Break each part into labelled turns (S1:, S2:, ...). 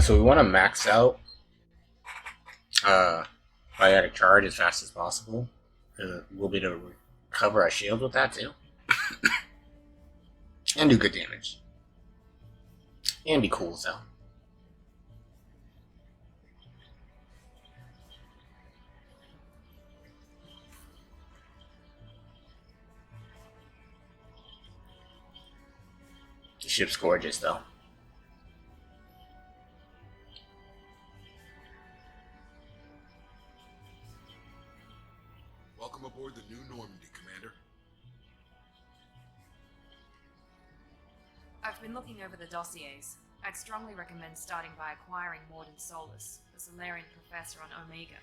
S1: So we want to max out uh, biotic charge as fast as possible. We'll be able to recover our shield with that too, and do good damage, and be cool as hell. The ship's gorgeous though.
S2: Welcome aboard the new Normandy, Commander.
S3: I've been looking over the dossiers. I'd strongly recommend starting by acquiring Morden Solus, the Solarian professor on Omega.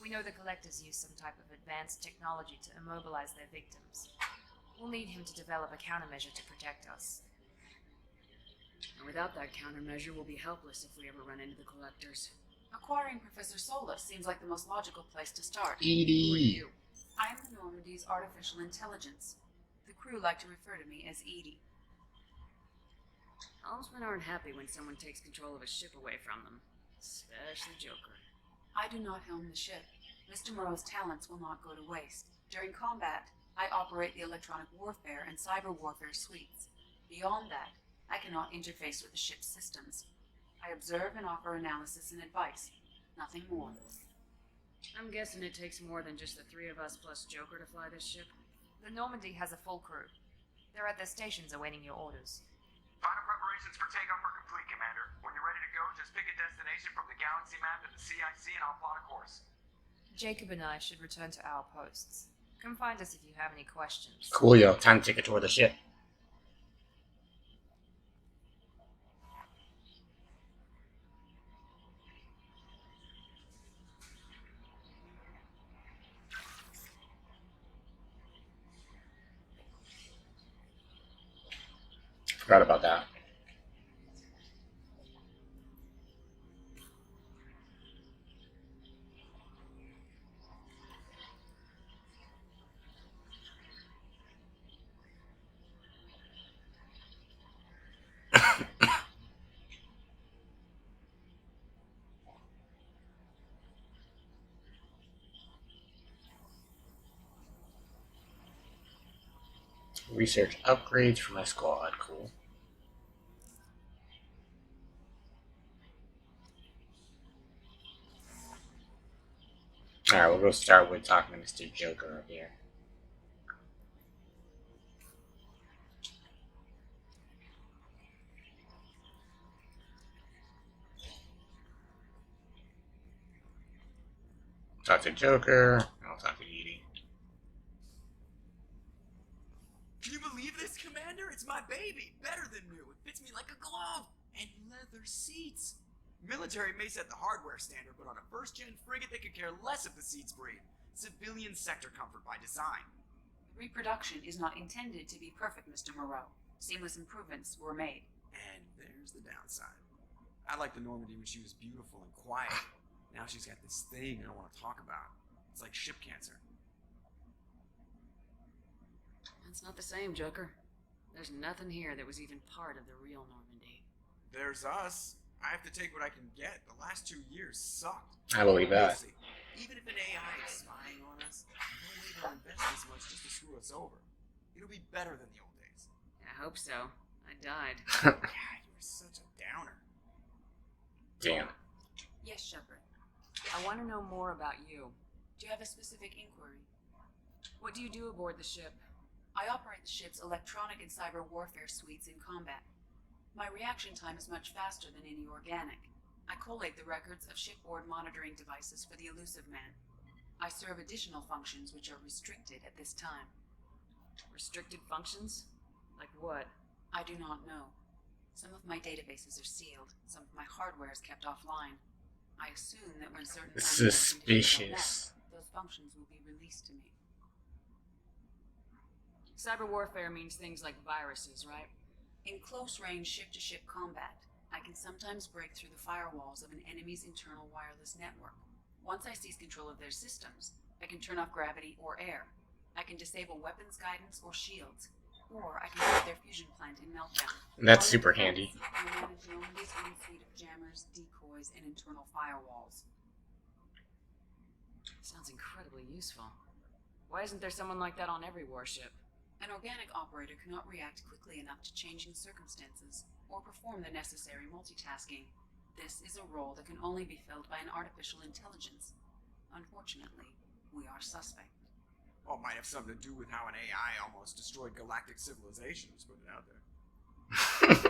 S3: We know the Collectors use some type of advanced technology to immobilize their victims. We'll need him to develop a countermeasure to protect us.
S4: And without that countermeasure, we'll be helpless if we ever run into the Collectors.
S5: Acquiring Professor Solus seems like the most logical place to start.
S1: Edie.
S5: Who are you? I am the Normandy's artificial intelligence. The crew like to refer to me as Edie.
S4: Helmsmen aren't happy when someone takes control of a ship away from them. Especially Joker.
S5: I do not helm the ship. Mr. Moreau's talents will not go to waste. During combat, I operate the electronic warfare and cyber warfare suites. Beyond that, I cannot interface with the ship's systems. I observe and offer analysis and advice. Nothing more.
S4: I'm guessing it takes more than just the three of us plus Joker to fly this ship.
S3: The Normandy has a full crew. They're at their stations awaiting your orders.
S6: Final preparations for takeoff are complete, Commander. When you're ready to go, just pick a destination from the galaxy map and the CIC and I'll plot a course.
S3: Jacob and I should return to our posts. Come find us if you have any questions.
S1: Cool, yo. Time to take a tour of the ship. Forgot about that. Research upgrades for my squad. Cool. Alright, we'll go start with talking to Mr. Joker up here. Talk to Joker. I'll talk to Edie.
S7: Can you believe this, Commander? It's my baby. Better than new. It fits me like a glove. And leather seats. Military may set the hardware standard, but on a first-gen frigate, they could care less if the seats breathe. Civilian sector comfort by design.
S5: Reproduction is not intended to be perfect, Mr. Moreau. Seamless improvements were made.
S7: And there's the downside. I liked the Normandy when she was beautiful and quiet. Now she's got this thing I don't want to talk about. It's like ship cancer.
S4: That's not the same, Joker. There's nothing here that was even part of the real Normandy.
S7: There's us. I have to take what I can get. The last 2 years sucked.
S1: I believe that.
S7: Even if an AI is spying on us, no way they'll invest this much just to screw us over. It'll be better than the old days.
S4: I hope so. I died.
S7: Yeah, you're such a downer.
S1: Damn.
S5: Yes, Shepard.
S4: I want to know more about you.
S5: Do you have a specific inquiry?
S4: What do you do aboard the ship?
S5: I operate the ship's electronic and cyber warfare suites in combat. My reaction time is much faster than any organic. I collate the records of shipboard monitoring devices for the elusive man. I serve additional functions which are restricted at this time.
S4: Restricted functions? Like what?
S5: I do not know. Some of my databases are sealed. Some of my hardware is kept offline. I assume that when certain
S1: Suspicious.
S5: those functions will be released to me.
S4: Cyber warfare means things like viruses, right?
S5: In close-range ship-to-ship combat, I can sometimes break through the firewalls of an enemy's internal wireless network. Once I seize control of their systems, I can turn off gravity or air. I can disable weapons guidance or shields. Or I can set their fusion plant in meltdown.
S1: And that's
S5: All
S1: super
S5: it depends.
S1: handy.
S5: I manage Normandy's own fleet of jammers, decoys, and internal firewalls.
S4: Sounds incredibly useful. Why isn't there someone like that on every warship?
S5: An organic operator cannot react quickly enough to changing circumstances or perform the necessary multitasking. This is a role that can only be filled by an artificial intelligence. Unfortunately, we are suspect.
S7: Well, it might have something to do with how an AI almost destroyed galactic civilization, just put it out there.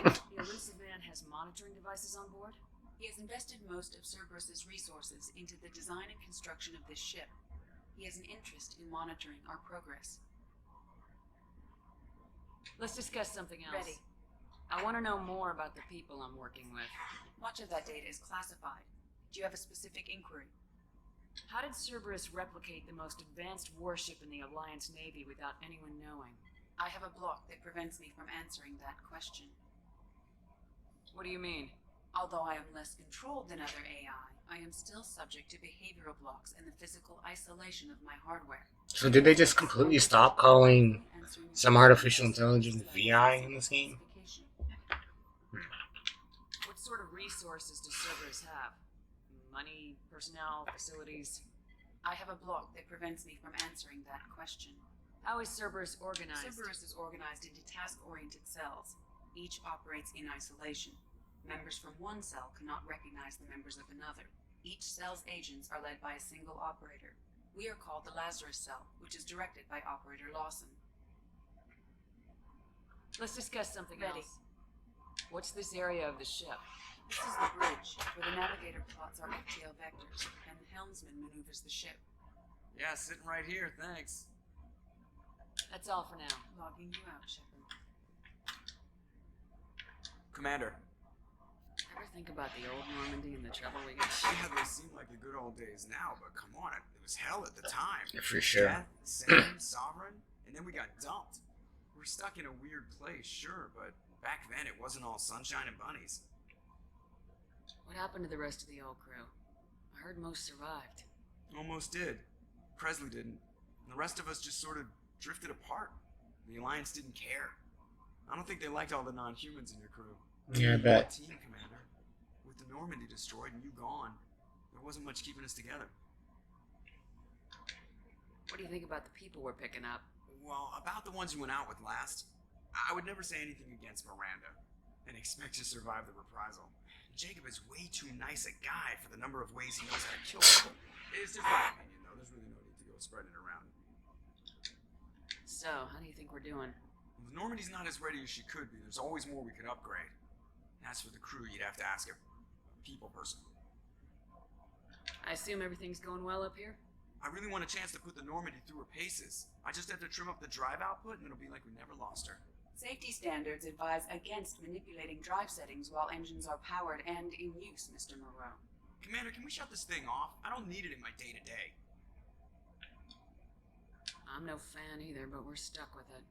S4: The elusive man has monitoring devices on board?
S5: He has invested most of Cerberus's resources into the design and construction of this ship. He has an interest in monitoring our progress.
S4: Let's discuss something else.
S5: Ready.
S4: I want to know more about the people I'm working with.
S5: Much of that data is classified. Do you have a specific inquiry?
S4: How did Cerberus replicate the most advanced warship in the Alliance Navy without anyone knowing?
S5: I have a block that prevents me from answering that question.
S4: What do you mean?
S5: Although I am less controlled than other AI, I am still subject to behavioral blocks and the physical isolation of my hardware.
S1: So did they just completely stop calling some artificial intelligence VI in this game?
S4: What sort of resources does Cerberus have? Money, personnel, facilities?
S5: I have a block that prevents me from answering that question.
S4: How is Cerberus organized?
S5: Cerberus is organized into task-oriented cells. Each operates in isolation. Members from one cell cannot recognize the members of another. Each cell's agents are led by a single operator. We are called the Lazarus cell, which is directed by Operator Lawson.
S4: Let's discuss something
S5: Ready.
S4: else. What's this area of the ship?
S5: This is the bridge, where the navigator plots our FTL vectors, and the helmsman maneuvers the ship.
S7: Yeah, sitting right here, thanks.
S4: That's all for now.
S5: Logging you out, Shepard.
S7: Commander.
S4: Ever think about the old Normandy and the trouble we got?
S7: Yeah, they seem like the good old days now, but come on, it was hell at the time.
S1: Yeah, for sure.
S7: Death, same, sovereign, and then we got dumped. We're stuck in a weird place, sure, but back then it wasn't all sunshine and bunnies.
S4: What happened to the rest of the old crew? I heard most survived.
S7: Almost did. Presley didn't. And the rest of us just sort of drifted apart. The Alliance didn't care. I don't think they liked all the non-humans in your crew.
S1: Yeah, I bet.
S7: Team, Commander. With the Normandy destroyed and you gone, there wasn't much keeping us together.
S4: What do you think about the people we're picking up?
S7: Well, about the ones you went out with last, I would never say anything against Miranda and expect to survive the reprisal. Jacob is way too nice a guy for the number of ways he knows how to kill people. It's just my opinion, though. There's really no need to go spreading it around.
S4: So, how do you think we're doing?
S7: Well, Normandy's not as ready as she could be. There's always more we could upgrade. As for the crew, you'd have to ask a people person.
S4: I assume everything's going well up here?
S7: I really want a chance to put the Normandy through her paces. I just have to trim up the drive output and it'll be like we never lost her.
S5: Safety standards advise against manipulating drive settings while engines are powered and in use, Mr. Moreau.
S7: Commander, can we shut this thing off? I don't need it in my day-to-day.
S4: I'm no fan either, but we're stuck with it.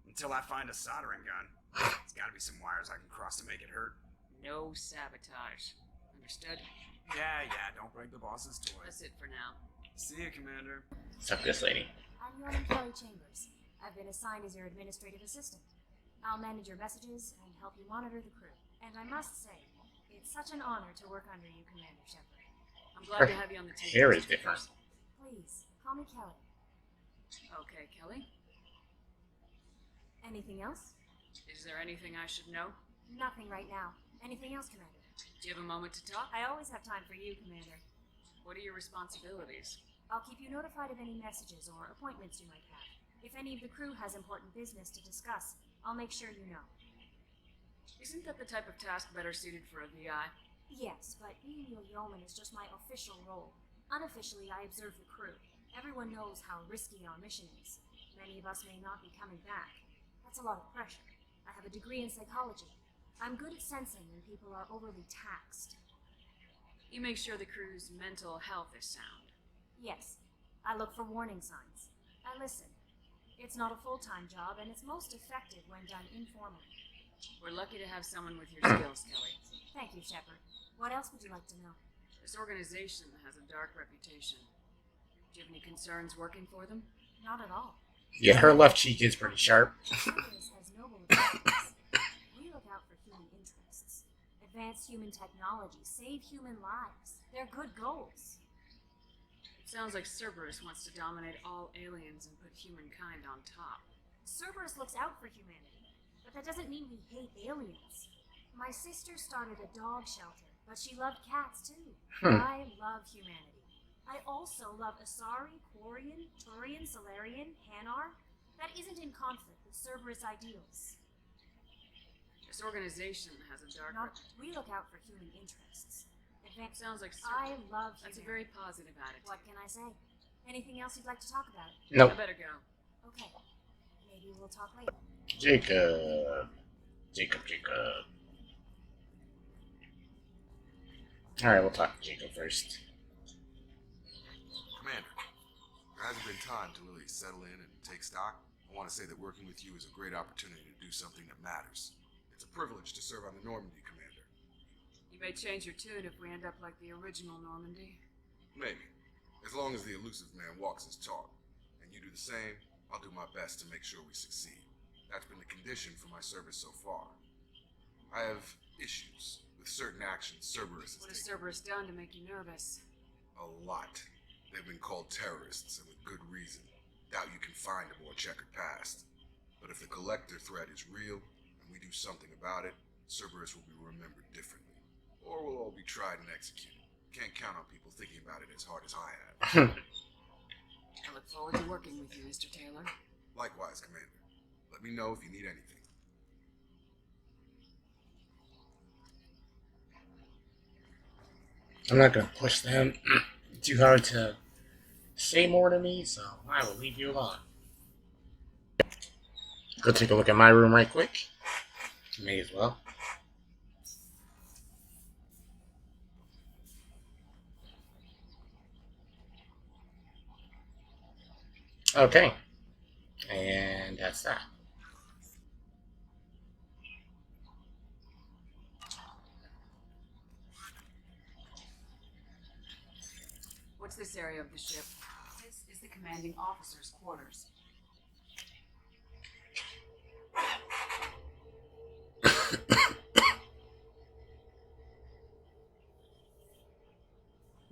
S7: Until I find a soldering gun. There's gotta be some wires I can cross to make it hurt.
S4: No sabotage. Understood?
S7: Yeah, don't break the boss's toys.
S4: That's it for now.
S7: See ya, Commander.
S1: Suck this lady.
S8: I'm Yeoman Kelly Chambers. I've been assigned as your administrative assistant. I'll manage your messages and help you monitor the crew. And I must say, it's such an honor to work under you, Commander Shepard.
S4: I'm glad to have you on the team.
S1: Hair is different.
S8: Please, call me Kelly.
S4: Okay, Kelly.
S8: Anything else?
S4: Is there anything I should know?
S8: Nothing right now. Anything else, Commander?
S4: Do you have a moment to talk?
S8: I always have time for you, Commander.
S4: What are your responsibilities?
S8: I'll keep you notified of any messages or appointments you might have. If any of the crew has important business to discuss, I'll make sure you know.
S4: Isn't that the type of task better suited for a VI?
S8: Yes, but being your yeoman is just my official role. Unofficially, I observe the crew. Everyone knows how risky our mission is. Many of us may not be coming back. That's a lot of pressure. I have a degree in psychology. I'm good at sensing when people are overly taxed.
S4: You make sure the crew's mental health is sound.
S8: Yes, I look for warning signs. I listen. It's not a full-time job, and it's most effective when done informally.
S4: We're lucky to have someone with your skills, Kelly.
S8: Thank you, Shepard. What else would you like to know?
S4: This organization has a dark reputation. Do you have any concerns working for them?
S8: Not at all.
S1: Yeah, her left cheek is pretty sharp.
S8: Cerberus has noble objectives. We look out for human interests. Advance human technology, save human lives. They're good goals.
S4: It sounds like Cerberus wants to dominate all aliens and put humankind on top.
S8: Cerberus looks out for humanity, but that doesn't mean we hate aliens. My sister started a dog shelter, but she loved cats too. I love humanity. I also love Asari, Quarian, Turian, Solarian, Hanar. That isn't in conflict with Cerberus ideals.
S4: This organization has a dark...
S8: We look out for human interests. Advance.
S4: Sounds like
S8: I love humanity.
S4: That's a very positive attitude.
S8: What can I say? Anything else you'd like to talk about?
S1: Nope.
S4: I better go.
S8: Okay. Maybe we'll talk later.
S1: Jacob. Alright, we'll talk to Jacob first.
S2: Commander, there hasn't been time to really settle in and take stock. I want to say that working with you is a great opportunity to do something that matters. It's a privilege to serve on the Normandy, Commander.
S4: You may change your tune if we end up like the original Normandy.
S2: Maybe. As long as the elusive man walks his talk, and you do the same, I'll do my best to make sure we succeed. That's been the condition for my service so far. I have issues with certain actions Cerberus has
S4: What has
S2: taken.
S4: Cerberus done to make you nervous?
S2: A lot. They've been called terrorists, and with good reason. Doubt you can find a more checkered past. But if the collector threat is real, and we do something about it, Cerberus will be remembered differently. Or we'll all be tried and executed. Can't count on people thinking about it as hard as I have.
S4: I look forward to working with you, Mr. Taylor.
S2: Likewise, Commander. Let me know if you need anything.
S1: I'm not gonna push them too hard to say more to me, so I will leave you alone. Go take a look at my room right quick. May as well. Okay. And that's that.
S4: What's this area of the ship?
S5: This is the commanding officer's quarters.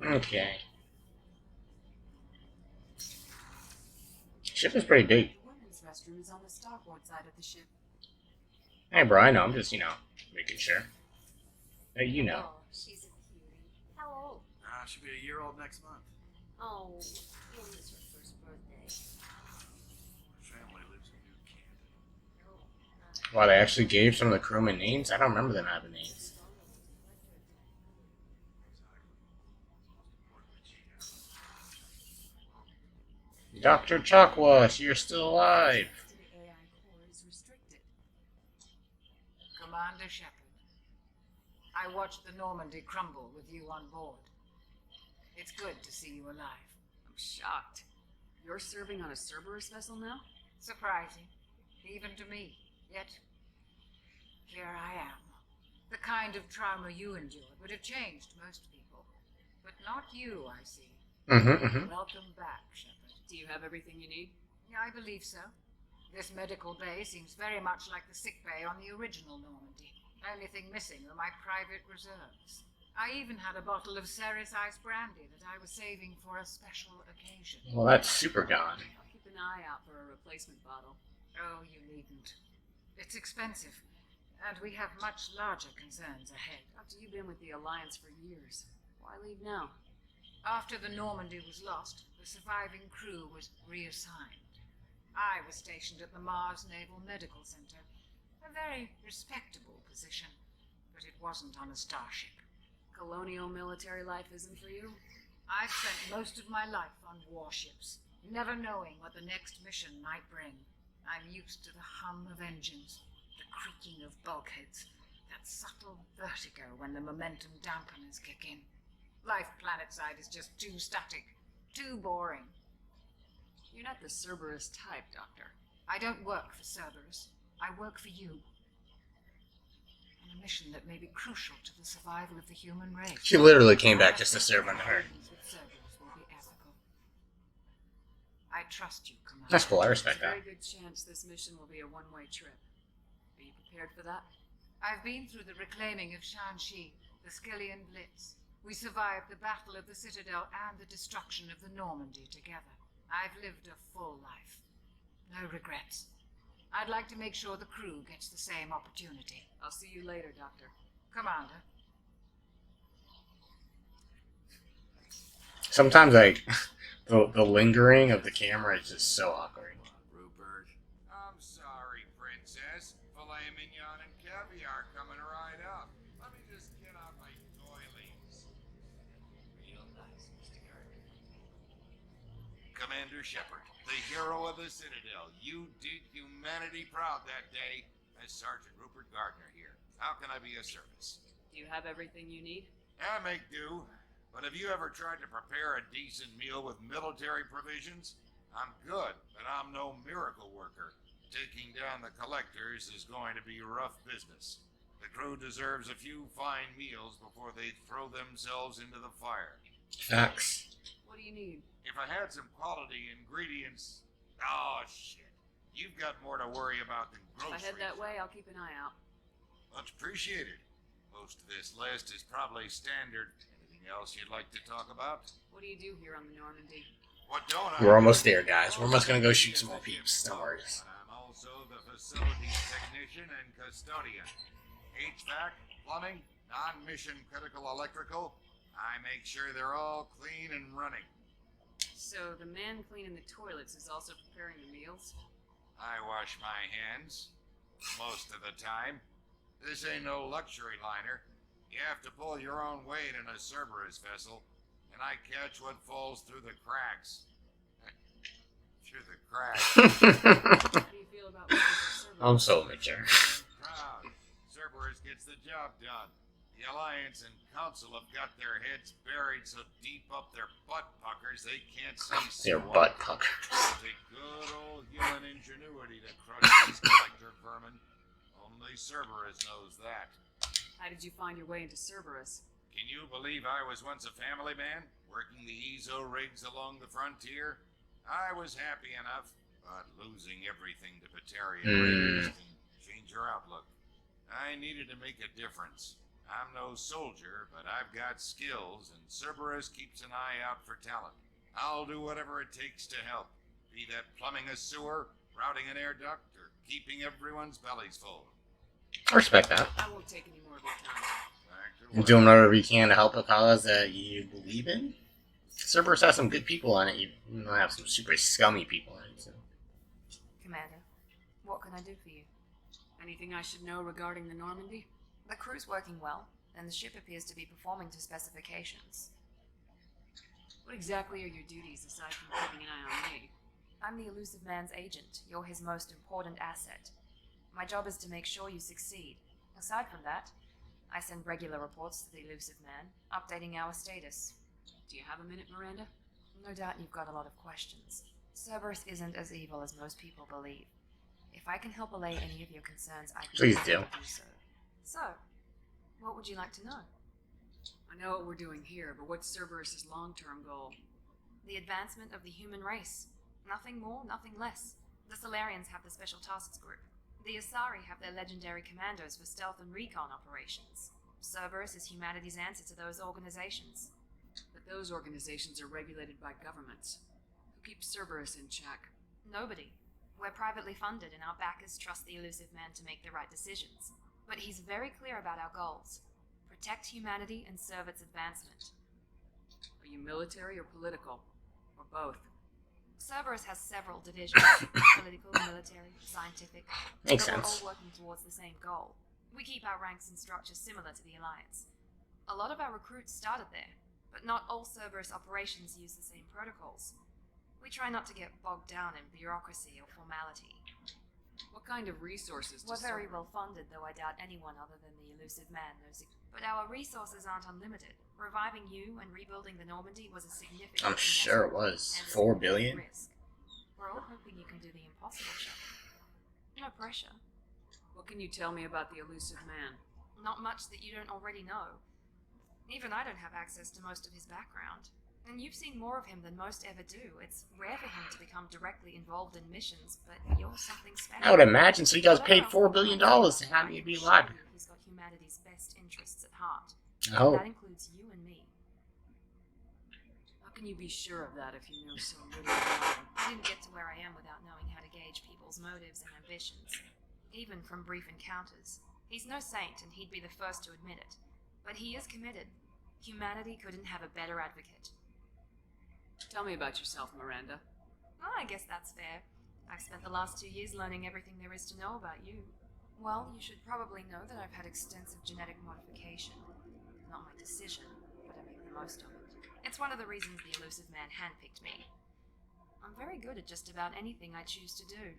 S1: Okay. Ship is pretty big.
S5: The women's restroom is on the starboard side of the ship.
S1: Hey, bro, I know. I'm just, making sure. Hey, you know.
S8: Oh, she's a cutie. How old?
S7: She'll be a year old next month.
S8: Oh, when is her first birthday?
S7: Family lives in New Canton.
S1: Wow, they actually gave some of the crewmen names? I don't remember them having names. Dr. Chakwas, you're still alive.
S5: To the AI core is restricted.
S9: Commander Shepard, I watched the Normandy crumble with you on board. It's good to see you alive.
S4: I'm shocked. You're serving on a Cerberus vessel now?
S9: Surprising, even to me. Yet, here I am. The kind of trauma you endured would have changed most people. But not you, I see. Welcome back, Shepard.
S4: Do you have everything you need?
S9: Yeah, I believe so. This medical bay seems very much like the sick bay on the original Normandy. Only thing missing were my private reserves. I even had a bottle of Ceres Ice brandy that I was saving for a special occasion.
S1: Well, that's super gone.
S4: I'll keep an eye out for a replacement bottle.
S9: Oh, you needn't. It's expensive, and we have much larger concerns ahead.
S4: Doctor, you've been with the Alliance for years. Why leave now?
S9: After the Normandy was lost, the surviving crew was reassigned. I was stationed at the Mars Naval Medical Center, a very respectable position, but it wasn't on a starship.
S4: Colonial military life isn't for you?
S9: I've spent most of my life on warships, never knowing what the next mission might bring. I'm used to the hum of engines, the creaking of bulkheads, that subtle vertigo when the momentum dampeners kick in. Life planetside is just too static, too boring.
S4: You're not the Cerberus type, Doctor.
S9: I don't work for Cerberus. I work for you. On a mission that may be crucial to the survival of the human race.
S1: She literally came back just to serve under her.
S9: With Cerberus will be ethical. I trust you, Commander.
S1: That's cool. I
S4: There's a
S1: respect that.
S4: very good chance this mission will be a one-way trip. Are you prepared for that?
S9: I've been through the reclaiming of Shanxi, the Skillian Blitz. We survived the Battle of the Citadel and the destruction of the Normandy together. I've lived a full life. No regrets. I'd like to make sure the crew gets the same opportunity.
S4: I'll see you later, Doctor.
S9: Commander.
S1: Sometimes, like, the lingering of the camera is just so awkward.
S10: Rupert. I'm sorry, Princess. Filet mignon and caviar coming right up. Let me just get out my doilies. Real nice, Mr. Gardner. Commander Shepard, the hero of the Citadel. You did humanity proud that day. As Sergeant Rupert Gardner here. How can I be of service?
S4: Do you have everything you need?
S10: I make do. But have you ever tried to prepare a decent meal with military provisions? I'm good, but I'm no miracle worker. Taking down the collectors is going to be rough business. The crew deserves a few fine meals before they throw themselves into the fire.
S1: Facts.
S4: What do you need?
S10: If I had some quality ingredients... Oh, shit. You've got more to worry about than
S4: If
S10: groceries.
S4: I head that way, I'll keep an eye out.
S10: Much appreciated. Most of this list is probably standard. Anything else you'd like to talk about?
S4: What do you do here on the Normandy?
S10: What don't I?
S1: We're almost there, guys. We're almost gonna go shoot some more peeps. No worries.
S10: I'm also the facilities technician and custodian. HVAC, plumbing, non-mission critical electrical. I make sure they're all clean and running.
S4: So the man cleaning the toilets is also preparing the meals?
S10: I wash my hands. Most of the time. This ain't no luxury liner. You have to pull your own weight in a Cerberus vessel, and I catch what falls through the cracks. Through the cracks.
S4: How do you feel about working for Cerberus?
S1: I'm so mature.
S10: Proud. Cerberus gets the job done. The Alliance and Council have got their heads buried so deep up their butt puckers they can't see
S1: Your
S10: squat.
S1: butt pucker.
S10: It takes good old human ingenuity to crush these collector vermin. Only Cerberus knows that.
S4: How did you find your way into Cerberus?
S10: Can you believe I was once a family man, working the EZO rigs along the frontier? I was happy enough, but losing everything to Batarian raiders can change your outlook. I needed to make a difference. I'm no soldier, but I've got skills, and Cerberus keeps an eye out for talent. I'll do whatever it takes to help, be that plumbing a sewer, routing an air duct, or keeping everyone's bellies full.
S1: I respect that.
S4: I won't take any more of your time.
S10: Back to
S1: You're
S10: work.
S1: doing whatever you can to help a cause that you believe in. Cerberus has some good people on it. You might have some super scummy people on it. So.
S3: Commander, what can I do for you?
S4: Anything I should know regarding the Normandy?
S3: The crew's working well, and the ship appears to be performing to specifications.
S4: What exactly are your duties aside from keeping an eye on me?
S3: I'm the elusive man's agent. You're his most important asset. My job is to make sure you succeed. Aside from that, I send regular reports to the elusive man, updating our status.
S4: Do you have a minute, Miranda?
S3: No doubt you've got a lot of questions. Cerberus isn't as evil as most people believe. If I can help allay any of your concerns, I can
S1: Please
S3: do
S1: do.
S3: so. So, what would you like to know?
S4: I know what we're doing here, but what's Cerberus' long-term goal?
S3: The advancement of the human race. Nothing more, nothing less. The Solarians have the Special Tasks Group. The Asari have their legendary commandos for stealth and recon operations. Cerberus is humanity's answer to those organizations.
S4: But those organizations are regulated by governments. Who keeps Cerberus in check?
S3: Nobody. We're privately funded, and our backers trust the elusive man to make the right decisions. But he's very clear about our goals. Protect humanity and serve its advancement.
S4: Are you military or political? Or both?
S3: Cerberus has several divisions. Political, military, scientific.
S1: Makes
S3: but
S1: sense.
S3: we're all working towards the same goal. We keep our ranks and structures similar to the Alliance. A lot of our recruits started there, but not all Cerberus operations use the same protocols. We try not to get bogged down in bureaucracy or formality.
S4: What kind of resources does
S3: We're very
S4: Cerberus...
S3: well funded, though I doubt anyone other than the elusive man knows it. But our resources aren't unlimited. Reviving you and rebuilding the Normandy was a significant
S1: I'm sure it
S3: investment
S1: was.
S3: and a
S1: 4
S3: significant
S1: billion?
S3: risk. We're all hoping you can do the impossible, Shepard. No pressure.
S4: What can you tell me about the elusive man?
S3: Not much that you don't already know. Even I don't have access to most of his background. And you've seen more of him than most ever do. It's rare for him to become directly involved in missions, but you're something special.
S1: I would imagine. So you guys paid $4 billion to have me be alive.
S3: He's got humanity's best interests at heart.
S1: Oh.
S3: That includes you and me.
S4: How can you be sure of that if you know so little about him?
S3: I didn't get to where I am without knowing how to gauge people's motives and ambitions, even from brief encounters. He's no saint, and he'd be the first to admit it. But he is committed. Humanity couldn't have a better advocate.
S4: Tell me about yourself, Miranda.
S3: Well, I guess that's fair. I've spent the last 2 years learning everything there is to know about you. Well, you should probably know that I've had extensive genetic modification. Not my decision, but I make the most of it. It's one of the reasons the elusive man handpicked me. I'm very good at just about anything I choose to do.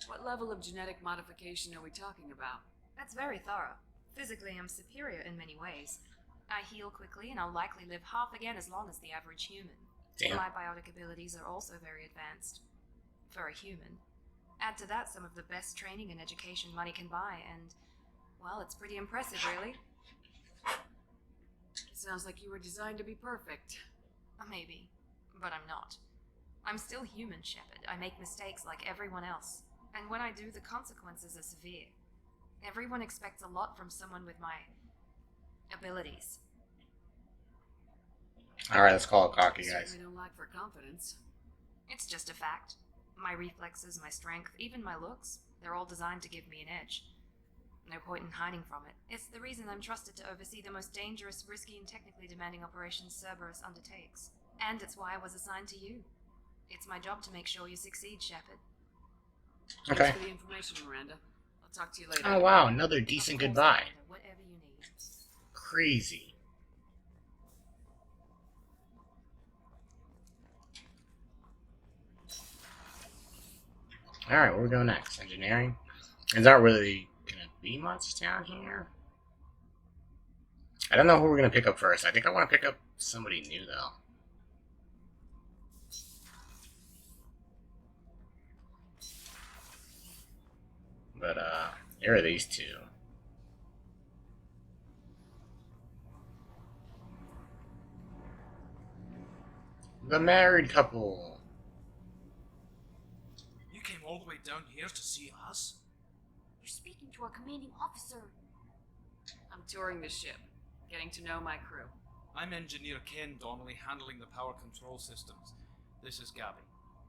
S4: What level of genetic modification are we talking about?
S3: That's very thorough. Physically, I'm superior in many ways. I heal quickly, and I'll likely live half again as long as the average human.
S1: Damn.
S3: My biotic abilities are also very advanced. For a human. Add to that some of the best training and education money can buy, and, well, it's pretty impressive, really.
S4: It sounds like you were designed to be perfect.
S3: Maybe, but I'm not. I'm still human, Shepard. I make mistakes like everyone else. And when I do, the consequences are severe. Everyone expects a lot from someone with my abilities.
S1: Alright, let's call it cocky, guys.
S4: Certainly don't lack for confidence.
S3: It's just a fact. My reflexes, my strength, even my looks, they're all designed to give me an edge. No point in hiding from it. It's the reason I'm trusted to oversee the most dangerous, risky, and technically demanding operations Cerberus undertakes. And it's why I was assigned to you. It's my job to make sure you succeed, Shepard.
S1: Okay.
S4: Thanks for the information, Miranda. I'll talk to you later.
S1: Oh wow, another decent
S3: Of course,
S1: goodbye.
S3: Commander, whatever you need.
S1: Crazy. Alright, where we go next? Engineering? Is that really gonna be much down here? I don't know who we're gonna pick up first. I think I want to pick up somebody new though. But here are these two. The married couple.
S7: You came all the way down here to see us?
S8: You're speaking to our commanding officer.
S4: I'm touring the ship, getting to know my crew.
S7: I'm Engineer Ken Donnelly, handling the power control systems. This is Gabby.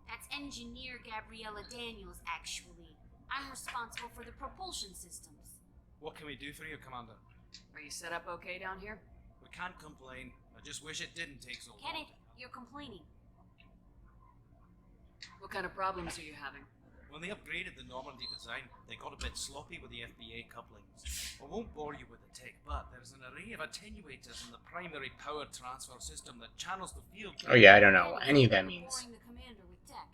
S8: That's Engineer Gabriella Daniels, actually. I'm responsible for the propulsion systems.
S7: What can we do for you, Commander?
S4: Are you set up okay down here?
S7: We can't complain. I just wish it didn't take so long.
S8: Kenneth, you're complaining.
S4: What kind of problems are you having?
S7: When they upgraded the Normandy design, they got a bit sloppy with the FBA couplings. I won't bore you with the tech, but there's an array of attenuators in the primary power transfer system that channels the field.
S1: Oh yeah, I don't know what any of that means.
S8: Boring the commander with tech.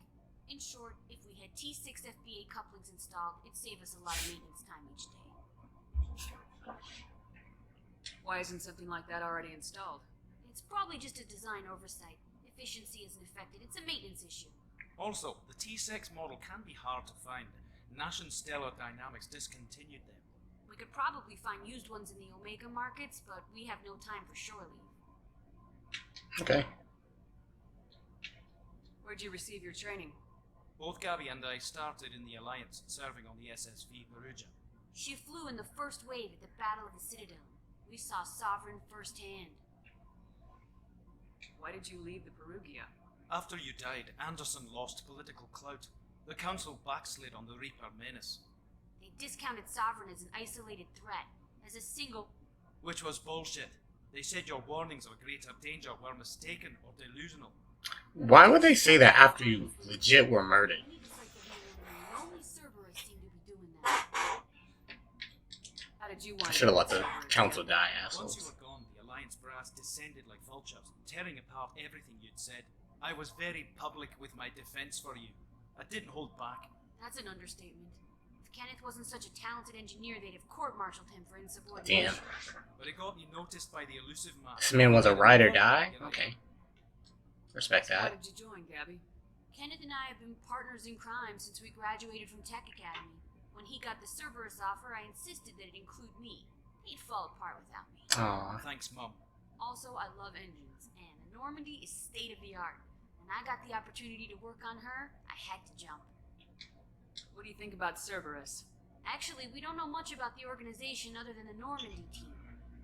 S8: In short, if we had T6 FBA couplings installed, it'd save us a lot of maintenance time each day.
S4: Why isn't something like that already installed?
S8: It's probably just a design oversight. Efficiency isn't affected. It's a maintenance issue.
S7: Also, the T6 model can be hard to find. Nash and Stellar Dynamics discontinued them.
S8: We could probably find used ones in the Omega markets, but we have no time for shore leave.
S1: Okay.
S4: Where'd you receive your training?
S7: Both Gabby and I started in the Alliance, serving on the SSV Perugia.
S8: She flew in the first wave at the Battle of the Citadel. We saw Sovereign firsthand.
S4: Why did you leave the Perugia?
S7: After you died, Anderson lost political clout. The Council backslid on the Reaper menace.
S8: They discounted Sovereign as an isolated threat, as a single...
S7: Which was bullshit. They said your warnings of greater danger were mistaken or delusional.
S1: Why would they say that after you legit were murdered?
S8: Only Cerberus seem to be doing that.
S4: How did you
S1: I
S4: wind
S1: should have
S4: up
S1: let the
S4: with
S1: council die,
S7: Once you
S1: assholes.
S7: were gone, the Alliance brass descended like vultures, tearing apart everything you'd said. I was very public with my defense for you. I didn't hold back.
S8: That's an understatement. If Kenneth wasn't such a talented engineer, they'd have court-martialed him for insubordination.
S1: Damn.
S7: But it got me noticed by the elusive man.
S1: This man was a ride or die? Okay. Respect
S4: Why
S1: that.
S4: did you join, Gabby?
S8: Kenneth and I have been partners in crime since we graduated from Tech Academy. When he got the Cerberus offer, I insisted that it include me. He'd fall apart without me.
S1: Aw.
S7: Thanks, Mum.
S8: Also, I love engines, and the Normandy is state of the art. When I got the opportunity to work on her, I had to jump.
S4: What do you think about Cerberus?
S8: Actually, we don't know much about the organization other than the Normandy team.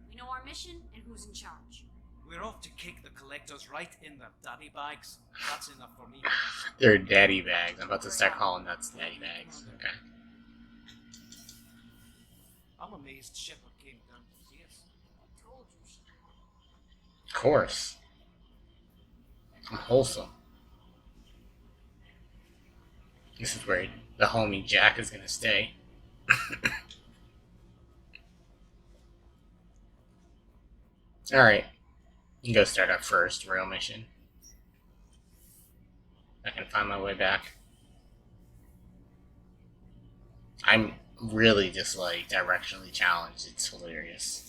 S8: We know our mission and who's in charge.
S7: We're off to kick the collectors right in their daddy bags. That's enough for me.
S1: They're daddy bags. I'm about to start calling nuts daddy bags. Okay.
S7: I'm amazed Shepard came down to see us.
S8: I told you she
S1: Of course. I'm wholesome. This is where the homie Jack is gonna stay. Alright. You can go start our first real mission. I can find my way back. I'm really just like directionally challenged. It's hilarious.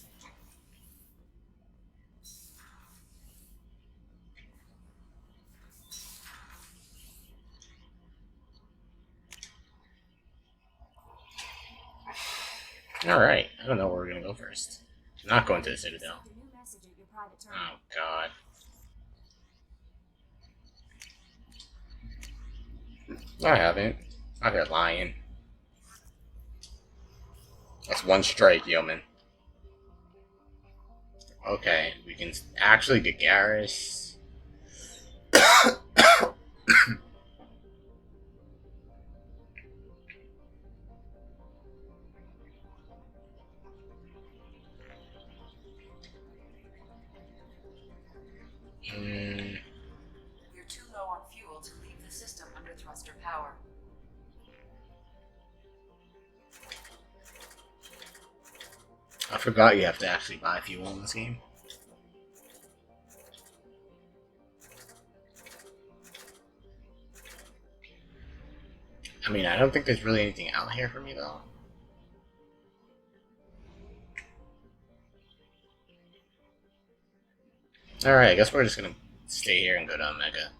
S1: Alright, I don't know where we're gonna go first. I'm not going to the Citadel.
S8: received a new message at your private terminal.
S1: Oh god. I haven't. Out here lying. That's one strike, yeoman. Okay, we can actually get Garrus.
S5: We're too low on fuel to leave the system under thruster power.
S1: I forgot you have to actually buy fuel in this game. I mean, I don't think there's really anything out here for me, though. Alright, I guess we're just gonna stay here and go to Omega.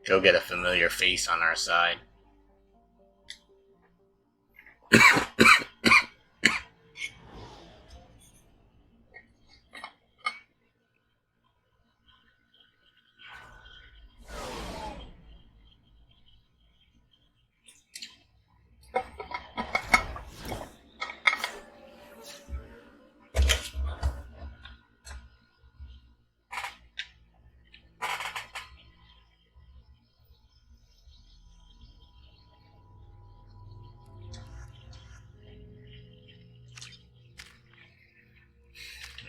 S1: Go get a familiar face on our side.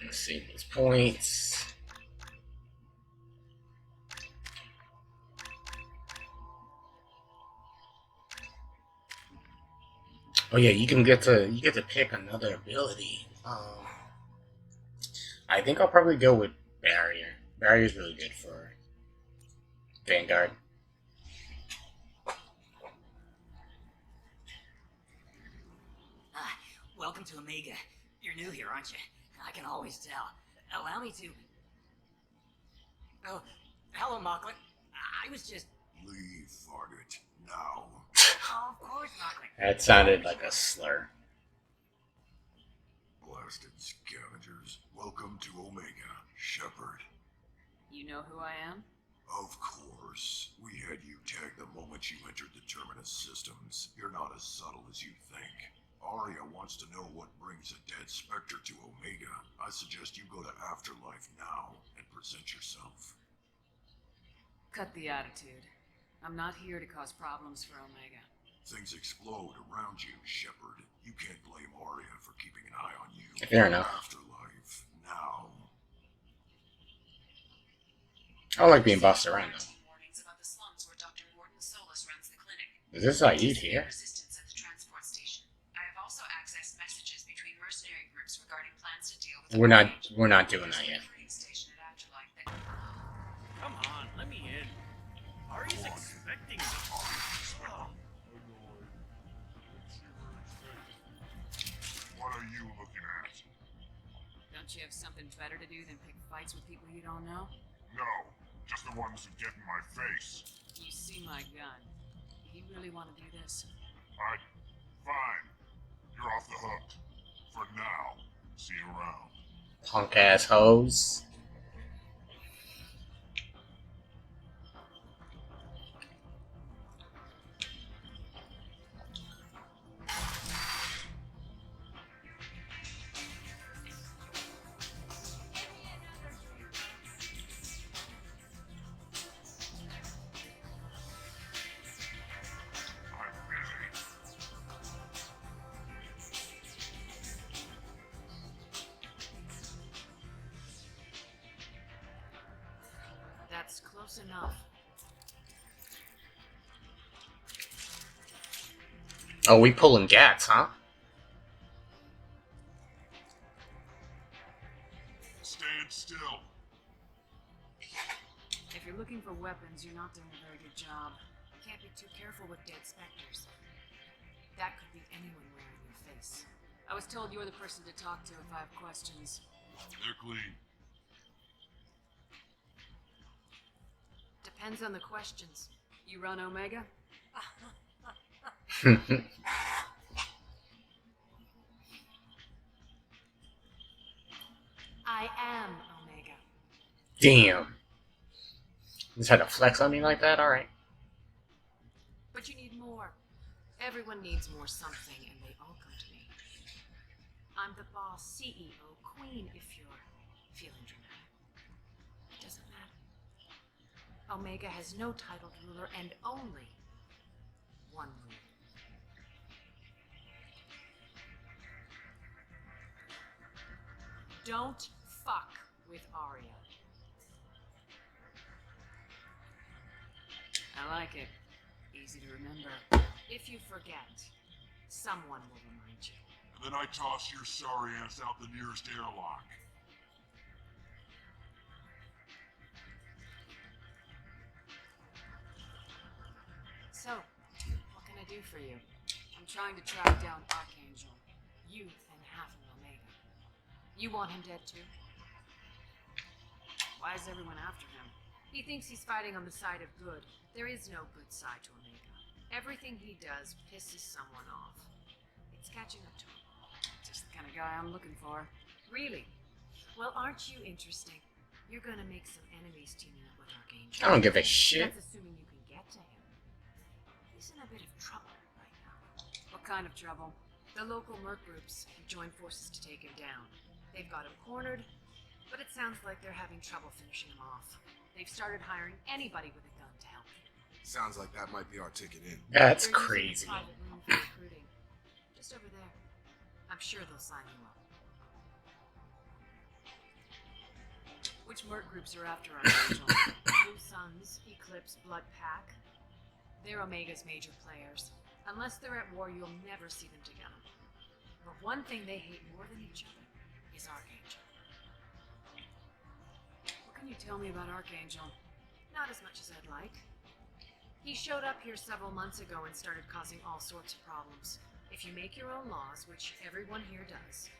S1: Let's see these points. Oh yeah, you get to pick another ability. I think I'll probably go with Barrier. Barrier is really good for Vanguard.
S11: Welcome to Omega. You're new here, aren't you? I can always tell. Allow me to... Oh, hello, Mocklin. I was just...
S2: Leave, Fargate, now.
S11: Oh, of course, Mocklin.
S1: That sounded like a slur.
S2: Blasted scavengers, welcome to Omega, Shepard.
S4: You know who I am?
S2: Of course. We had you tagged the moment you entered the Terminus systems. You're not as subtle as you think. Arya wants to know what brings a dead Spectre to Omega. I suggest you go to Afterlife now and present yourself.
S4: Cut the attitude. I'm not here to cause problems for Omega.
S2: Things explode around you, Shepard. You can't blame Arya for keeping an eye on you.
S1: Fair enough.
S2: Afterlife now.
S1: I like being bossed around though.
S5: Warnings about the slums where Dr. Morton Solus runs the clinic.
S1: Is this Aid here?
S5: Resistance at the transport station. I have also accessed messages between mercenary groups regarding plans to deal with.
S1: We're not doing that yet.
S5: Station at Afterlife that
S7: Come on, let me in. Ari's expecting me.
S2: What are you looking at?
S4: Don't you have something better to do than pick fights with people you don't know?
S2: No, just the ones who get in my face.
S4: You see my gun. You really want to do this?
S2: Fine. You're off the hook. See you around.
S1: Punk ass hoes.
S2: I'm busy.
S4: That's close enough.
S1: Oh, we pulling gats, huh?
S2: Stand still.
S4: If you're looking for weapons, you're not doing a very good job. Can't be too careful with dead specters. That could be anyone wearing your face. I was told you're the person to talk to if I have questions.
S2: They're clean.
S4: Depends on the questions. You run Omega? I am Omega.
S1: Damn. You just had to flex on me like that? Alright.
S4: But you need more. Everyone needs more something, and they all come to me. I'm the boss, CEO, queen, if you're feeling dramatic. It doesn't matter. Omega has no titled ruler and only one ruler. Don't fuck with Arya. I like it. Easy to remember. If you forget, someone will remind you.
S2: And then I toss your sorry ass out the nearest airlock.
S4: So, what can I do for you? I'm trying to track down Archangel. You and half of Omega. You want him dead too? Why is everyone after him? He thinks he's fighting on the side of good. There is no good side to Omega. Everything he does pisses someone off. It's catching up to him. Just the kind of guy I'm looking for. Really? Well, aren't you interesting? You're gonna make some enemies teaming up with Archangel.
S1: I don't give a shit.
S4: That's assuming you can get to him. He's in a bit of trouble right now. What kind of trouble? The local merc groups have joined forces to take him down. They've got him cornered, but it sounds like they're having trouble finishing him off. They've started hiring anybody with a gun to help them.
S2: Sounds like that might be our ticket in.
S1: That's
S4: They're using
S1: crazy.
S4: a private room for recruiting. Just over there. I'm sure they'll sign you up. Which merc groups are after Archangel? Blue Suns, Eclipse, Blood Pack. They're Omega's major players. Unless they're at war, you'll never see them together. But one thing they hate more than each other is Archangel. What can you tell me about Archangel? Not as much as I'd like. He showed up here several months ago and started causing all sorts of problems. If you make your own laws, which everyone here does,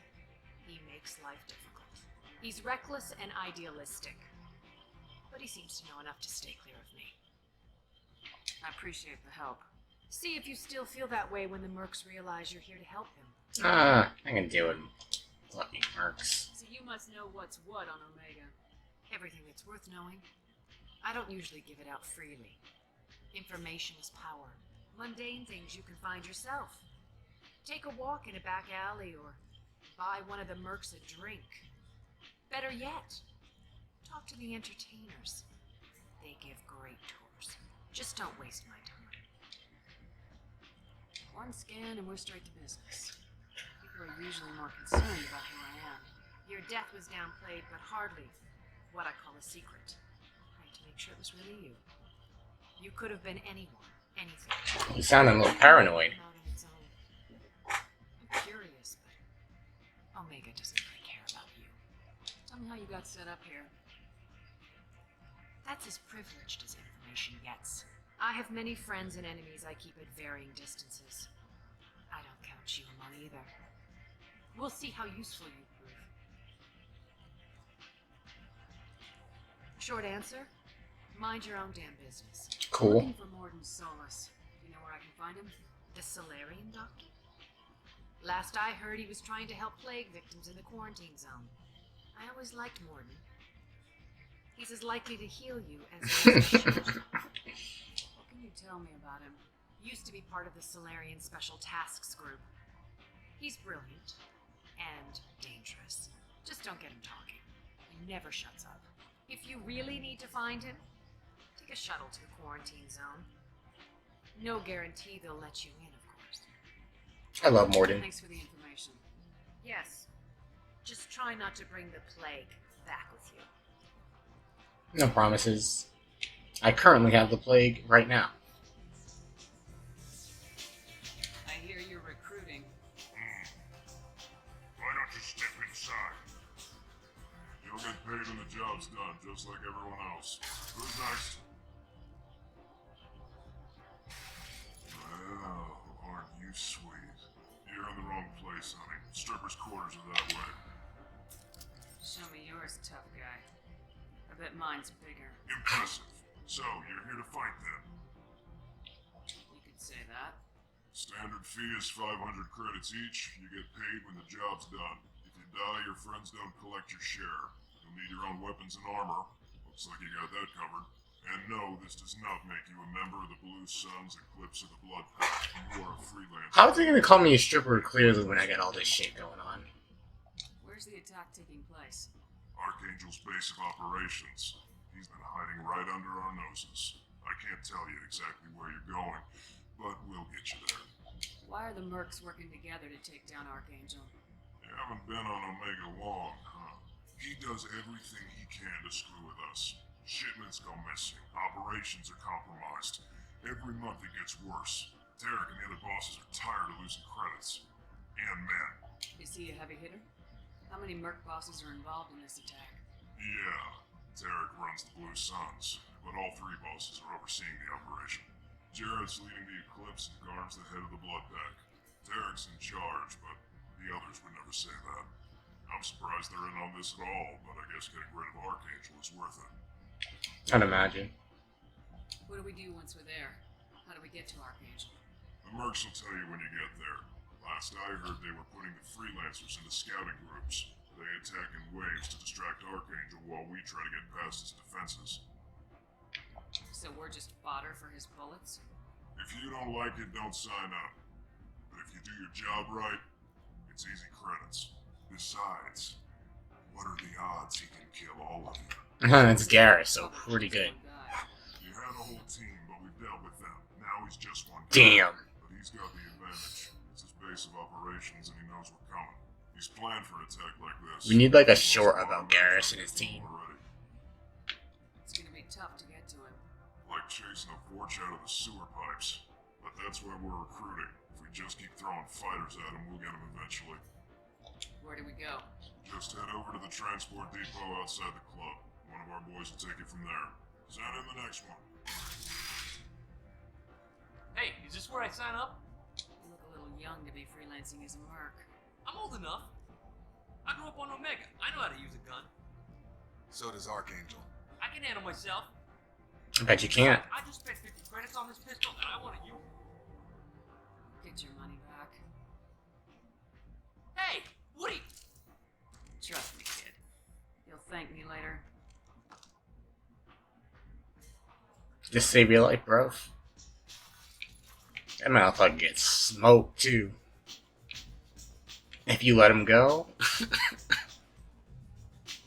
S4: he makes life difficult. He's reckless and idealistic. But he seems to know enough to stay clear of me. I appreciate the help. See if you still feel that way when the mercs realize you're here to help him.
S1: I can deal with bloody mercs.
S4: So you must know what's what on Omega. Everything that's worth knowing. I don't usually give it out freely. Information is power. Mundane things you can find yourself. Take a walk in a back alley or buy one of the mercs a drink. Better yet, talk to the entertainers. They give great tours. Just don't waste my time. One scan and we're straight to business. People are usually more concerned about who I am. Your death was downplayed, but hardly what I call a secret. I had to make sure it was really you. You could have been anyone, anything.
S1: You sound a little paranoid.
S4: Not on its own. I'm curious, but Omega doesn't really care about you. Tell me how you got set up here. That's as privileged as information gets. I have many friends and enemies I keep at varying distances. I don't count you among either. We'll see how useful you prove. Short answer, mind your own damn business.
S1: Cool.
S4: Looking for Morden Solus. Do you know where I can find him? The Solarian Doctor? Last I heard, he was trying to help plague victims in the quarantine zone. I always liked Morden. He's as likely to heal you as he is to shoot. What can you tell me about him? He used to be part of the Solarian Special Tasks Group. He's brilliant and dangerous. Just don't get him talking. He never shuts up. If you really need to find him, take a shuttle to the quarantine zone. No guarantee they'll let you in, of course.
S1: I love Morden.
S4: Thanks for the information. Yes. Just try not to bring the plague back with you.
S1: No promises. I currently have the plague right now.
S4: I hear you're recruiting.
S2: Why don't you step inside? You'll get paid when the job's done, just like everyone else. Who's next? Well, aren't you sweet? You're in the wrong place, honey. Strippers' quarters are that way.
S4: Show me yours, tough guy. I bet mine's bigger.
S2: Impressive. So, you're here to fight then?
S4: You could say that.
S2: Standard fee is 500 credits each. You get paid when the job's done. If you die, your friends don't collect your share. You'll need your own weapons and armor. Looks like you got that covered. And no, this does not make you a member of the Blue Suns, Eclipse, or the Blood Pact. You are a freelancer.
S1: How is he gonna call me a stripper clearly when I got all this shit going on?
S4: Where's the attack taking place?
S2: Archangel's base of operations. He's been hiding right under our noses. I can't tell you exactly where you're going, but we'll get you there.
S4: Why are the mercs working together to take down Archangel?
S2: You haven't been on Omega long, huh? He does everything he can to screw with us. Shipments go missing. Operations are compromised. Every month it gets worse. Derek and the other bosses are tired of losing credits. And men.
S4: Is he a heavy hitter? How many merc bosses are involved in this attack?
S2: Yeah, Derek runs the Blue Suns, but all three bosses are overseeing the operation. Jared's leading the Eclipse and Garm's the head of the Blood Pact. Derek's in charge, but the others would never say that. I'm surprised they're in on this at all, but I guess getting rid of Archangel is worth it.
S1: I'd imagine.
S4: What do we do once we're there? How do we get to Archangel?
S2: The mercs will tell you when you get there. Last I heard, they were putting the freelancers into scouting groups. They attack in waves to distract Archangel while we try to get past his defenses.
S4: So we're just fodder for his bullets?
S2: If you don't like it, don't sign up. But if you do your job right, it's easy credits. Besides, what are the odds he can kill all of you?
S1: It's Garrus, so pretty good.
S2: You had a whole team, but we've dealt with them. Now he's just one guy.
S1: Damn.
S2: But he's got the advantage. It's his base of operations, and he knows we're coming. He's planned for an attack like this.
S1: We need like a short about Garrus and his team.
S4: It's gonna be tough to get to him.
S2: Like chasing a porch out of the sewer pipes. But that's why we're recruiting. If we just keep throwing fighters at him, we'll get him eventually.
S4: Where do we go?
S2: Just head over to the transport depot outside the club. One of our boys will take it from there. Sign in the next one.
S12: Hey, is this where I sign up?
S4: You look a little young to be freelancing as a merc.
S12: I'm old enough. I grew up on Omega. I know how to use a gun.
S2: So does Archangel.
S12: I can handle myself.
S1: I bet you can't.
S12: I just spent 50 credits on this pistol and I want to use it.
S4: Get your money back.
S12: Hey, Woody!
S4: Trust me, kid. You'll thank me later.
S1: Just save your life, bro. That motherfucker gets smoked too. If you let him go.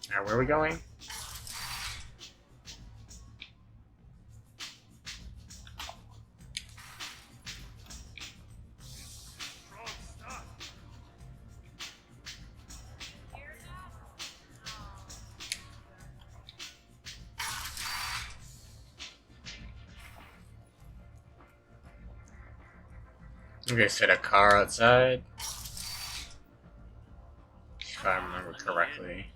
S1: Alright, where are we going? Okay, set a car outside. If I remember correctly.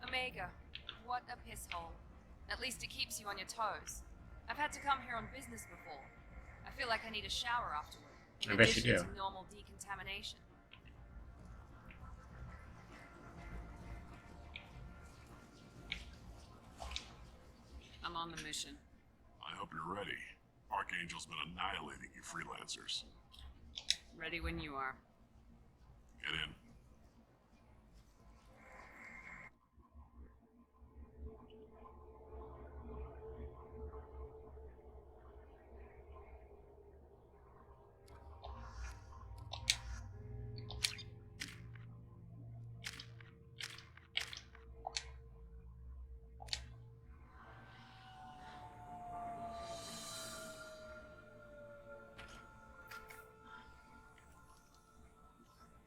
S3: Omega, what a piss hole. At least it keeps you on your toes. I've had to come here on business before. I feel like I need a shower afterward.
S1: I bet you do.
S3: To normal decontamination.
S4: I'm on the mission.
S2: I hope you're ready. Archangel's been annihilating you freelancers.
S3: Ready when you are.
S2: Get in.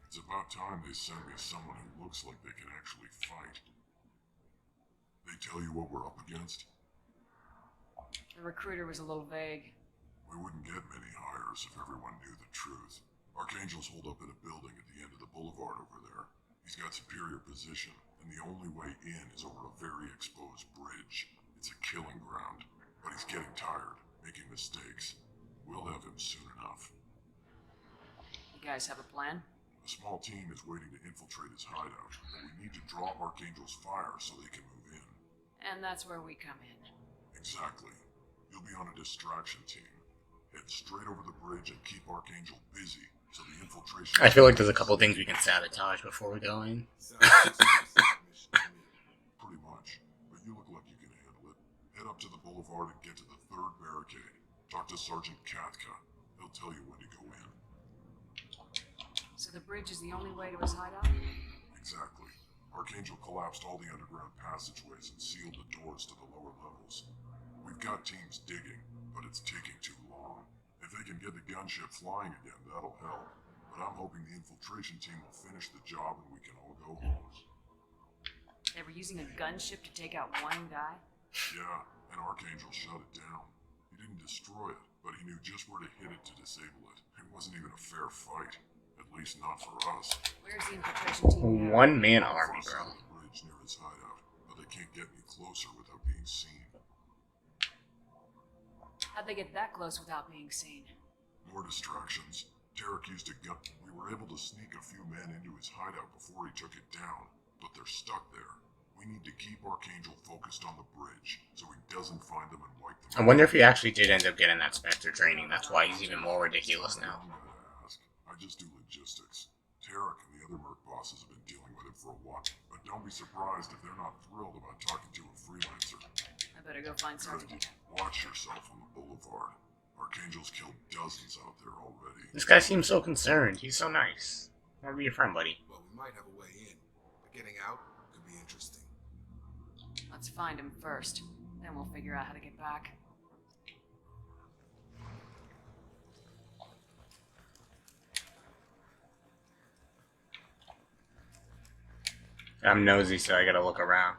S2: It's about time they send me someone who looks like they can actually fight. They tell you what we're up against?
S3: The recruiter was a little vague.
S2: We wouldn't get many hires if everyone knew the truth. Archangel's holed up in a building at the end of the boulevard over there. He's got superior position, and the only way in is over a very exposed bridge. It's a killing ground, but he's getting tired, making mistakes. We'll have him soon enough.
S3: You guys have a plan?
S2: A small team is waiting to infiltrate his hideout, but we need to draw Archangel's fire so they can move in.
S3: And that's where we come in.
S2: Exactly. You'll be on a distraction team. Head straight over the bridge and keep Archangel busy so the infiltration...
S1: I feel like there's a couple things we can sabotage before we go in.
S2: Pretty much. But you look like you can handle it. Head up to the boulevard and get to the third barricade. Talk to Sergeant Katka. He'll tell you when to go in.
S3: So the bridge is the only way to his hideout?
S2: Exactly. Archangel collapsed all the underground passageways and sealed the doors to the lower levels. We've got teams digging, but it's taking too long. If they can get the gunship flying again, that'll help. But I'm hoping the infiltration team will finish the job and we can all go home.
S3: They were using a gunship to take out one guy?
S2: Yeah, and Archangel shut it down. He didn't destroy it, but he knew just where to hit it to disable it. It wasn't even a fair fight. At least not for us.
S3: Where's the infiltration team now?
S1: One-man army, bro.
S2: Bridge near his hideout, but they can't get any closer without being seen.
S3: How'd they get that close without being seen?
S2: More distractions. Tarek used a gun. We were able to sneak a few men into his hideout before he took it down, but they're stuck there. We need to keep Archangel focused on the bridge so he doesn't find them and wipe them out.
S1: I wonder if he actually did end up getting that Spectre training. That's why he's even more ridiculous now.
S2: I just do logistics. Tarek and the other merc bosses have been dealing with it for a while, but don't be surprised if they're not thrilled about talking to a freelancer.
S3: I better go find Sergeant.
S2: Watch yourself on the boulevard. Archangel's killed dozens out there already.
S1: This guy seems so concerned. He's so nice. I want to be your friend, buddy.
S2: Well, we might have a way in, but getting out could be interesting.
S3: Let's find him first. Then we'll figure out how to get back.
S1: I'm nosy, so I gotta look around.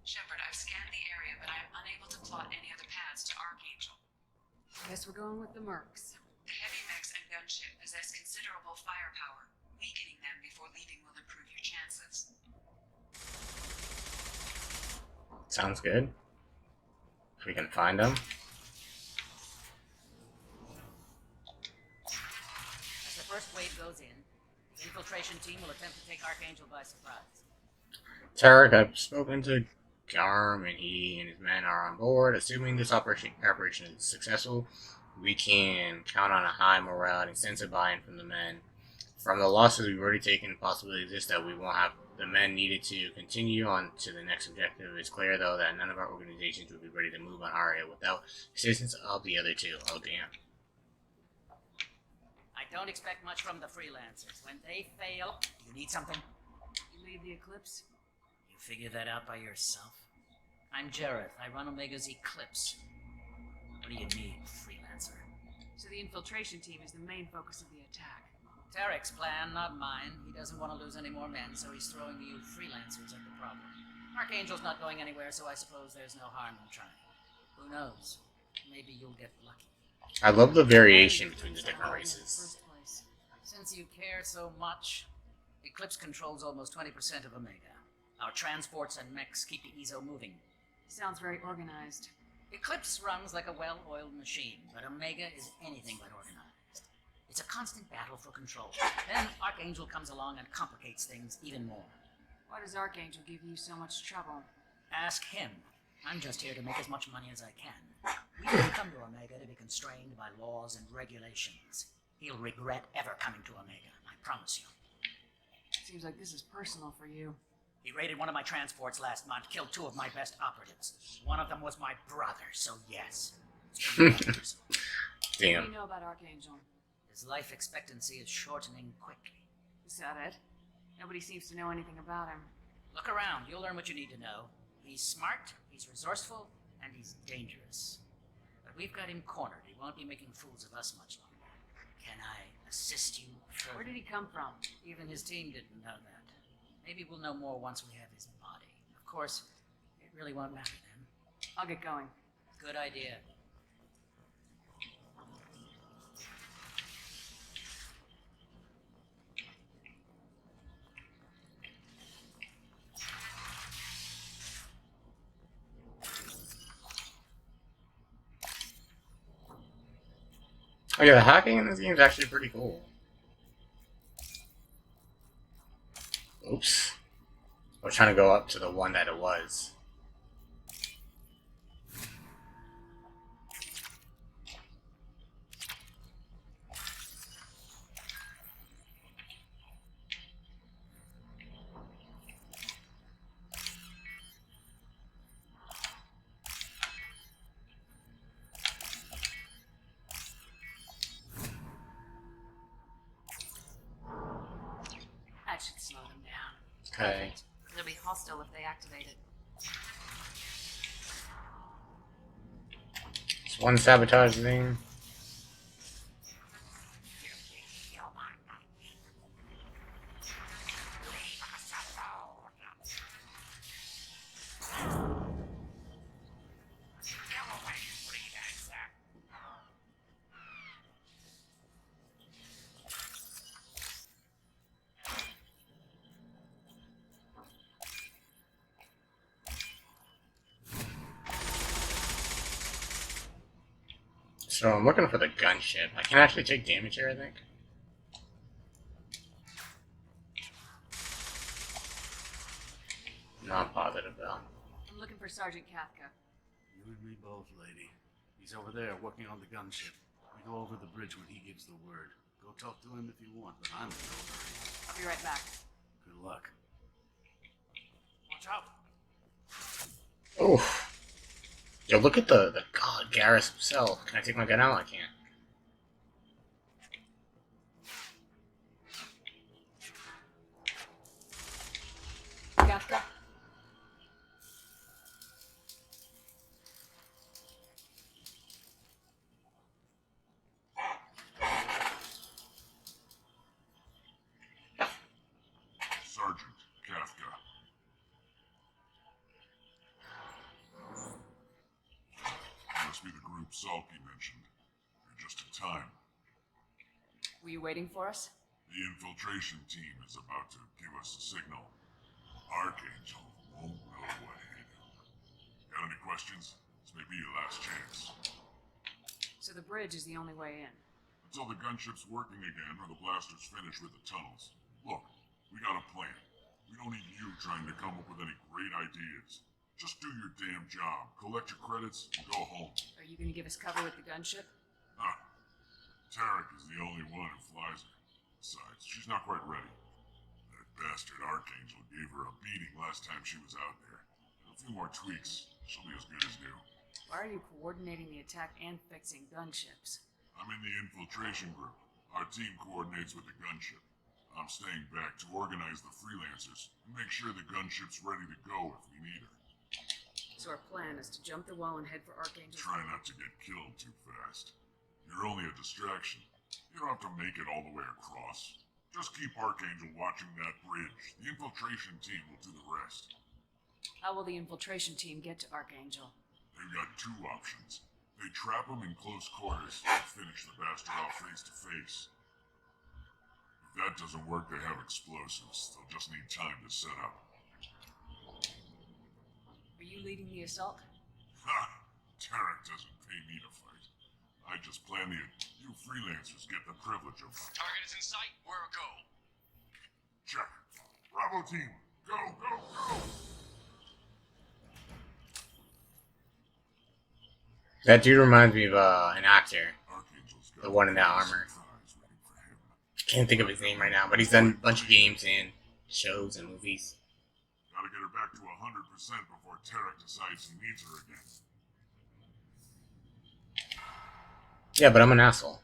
S5: Shepard, I've scanned the area, but I am unable to plot any other paths to Archangel.
S3: Guess we're going with the mercs.
S5: The heavy mechs and gunship possess considerable firepower. Weakening them before leaving will improve your chances.
S1: Sounds good. If we can find them.
S11: As the first wave goes in, the infiltration team will attempt to take Archangel by surprise.
S1: Tarek, I've spoken to Garm, and he and his men are on board. Assuming this operation is successful, we can count on a high morale and extensive buy-in from the men. From the losses we've already taken, the possibility exists that we won't have the men needed to continue on to the next objective. It's clear, though, that none of our organizations would be ready to move on Aria without assistance of the other two. Oh, damn.
S11: I don't expect much from the freelancers. When they fail, you need something?
S3: You lead the Eclipse?
S11: You figure that out by yourself? I'm Jareth. I run Omega's Eclipse. What do you need, freelancer?
S3: So the infiltration team is the main focus of the attack.
S11: Tarek's plan, not mine. He doesn't want to lose any more men, so he's throwing you freelancers at the problem. Archangel's not going anywhere, so I suppose there's no harm in trying. Who knows? Maybe you'll get lucky.
S1: I love the variation between the different races.
S11: Since you care so much, Eclipse controls almost 20% of Omega. Our transports and mechs keep the EZO moving.
S3: Sounds very organized.
S11: Eclipse runs like a well-oiled machine, but Omega is anything but organized. It's a constant battle for control. Then Archangel comes along and complicates things even more.
S3: Why does Archangel give you so much trouble?
S11: Ask him. I'm just here to make as much money as I can. We didn't come to Omega to be constrained by laws and regulations. He'll regret ever coming to Omega, I promise you.
S3: Seems like this is personal for you.
S11: He raided one of my transports last month, killed 2 of my best operatives. One of them was my brother, so yes.
S1: Damn.
S3: What do you know about Archangel?
S11: His life expectancy is shortening quickly.
S3: Is that it? Nobody seems to know anything about him.
S11: Look around, you'll learn what you need to know. He's smart, he's resourceful, and he's dangerous. But we've got him cornered. He won't be making fools of us much longer. Can I assist you further?
S3: Where did he come from?
S11: Even his team didn't know that. Maybe we'll know more once we have his body. Of course, it really won't matter then.
S3: I'll get going.
S11: Good idea.
S1: Oh yeah, the hacking in this game is actually pretty cool. Oops. I was trying to go up to the one that it was.
S3: That should slow them down.
S1: Okay.
S3: They'll be hostile if they activate it.
S1: It's one sabotage thing. So I'm looking for the gunship. I can actually take damage here, I think. Not positive though.
S3: I'm looking for Sergeant Kafka.
S12: You and me both, lady. He's over there working on the gunship. We go over the bridge when he gives the word. Go talk to him if you want, but I'm in no hurry.
S3: I'll be right back.
S12: Good luck. Watch out!
S1: Oof. Yo, look at the god Garrus himself. Can I take my gun out? I can't.
S3: Kafka?
S2: Sergeant Kafka. Must be the group Salky mentioned. You're just in time.
S3: Were you waiting for us?
S2: The infiltration team is about to give us a signal. Archangel won't know what hit him. Got any questions? This may be your last chance.
S3: So the bridge is the only way in.
S2: Until the gunship's working again or the blasters finish with the tunnels. Look, we got a plan. We don't need you trying to come up with any great ideas. Just do your damn job, collect your credits, and go home.
S3: Are you going to give us cover with the gunship?
S2: Ah, Tarek is the only one who flies her. Besides, she's not quite ready. That bastard Archangel gave her a beating last time she was out there. A few more tweaks, she'll be as good as new.
S3: Why are you coordinating the attack and fixing gunships?
S2: I'm in the infiltration group. Our team coordinates with the gunship. I'm staying back to organize the freelancers and make sure the gunship's ready to go if we need her.
S3: So our plan is to jump the wall and head for Archangel.
S2: Try not to get killed too fast. You're only a distraction. You don't have to make it all the way across. Just keep Archangel watching that bridge. The infiltration team will do the rest.
S3: How will the infiltration team get to Archangel?
S2: They've got 2 options. They trap him in close quarters and finish the bastard off face to face. If that doesn't work, they have explosives. They'll just need time to set up.
S3: Are you leading the assault?
S2: Ha! Tarek doesn't pay me to fight. I just plan you freelancers get the privilege of...
S6: Target is in sight. Where a go?
S2: Check. Bravo team, go, go, go!
S1: That dude reminds me of an actor.
S2: Archangel's got
S1: The one in that armor.
S2: surprise waiting for him.
S1: Can't think of his name right now, but he's done a bunch of games and shows and movies.
S2: Gotta get her back to 100% before Tarek decides he needs her again.
S1: Yeah, but I'm an asshole.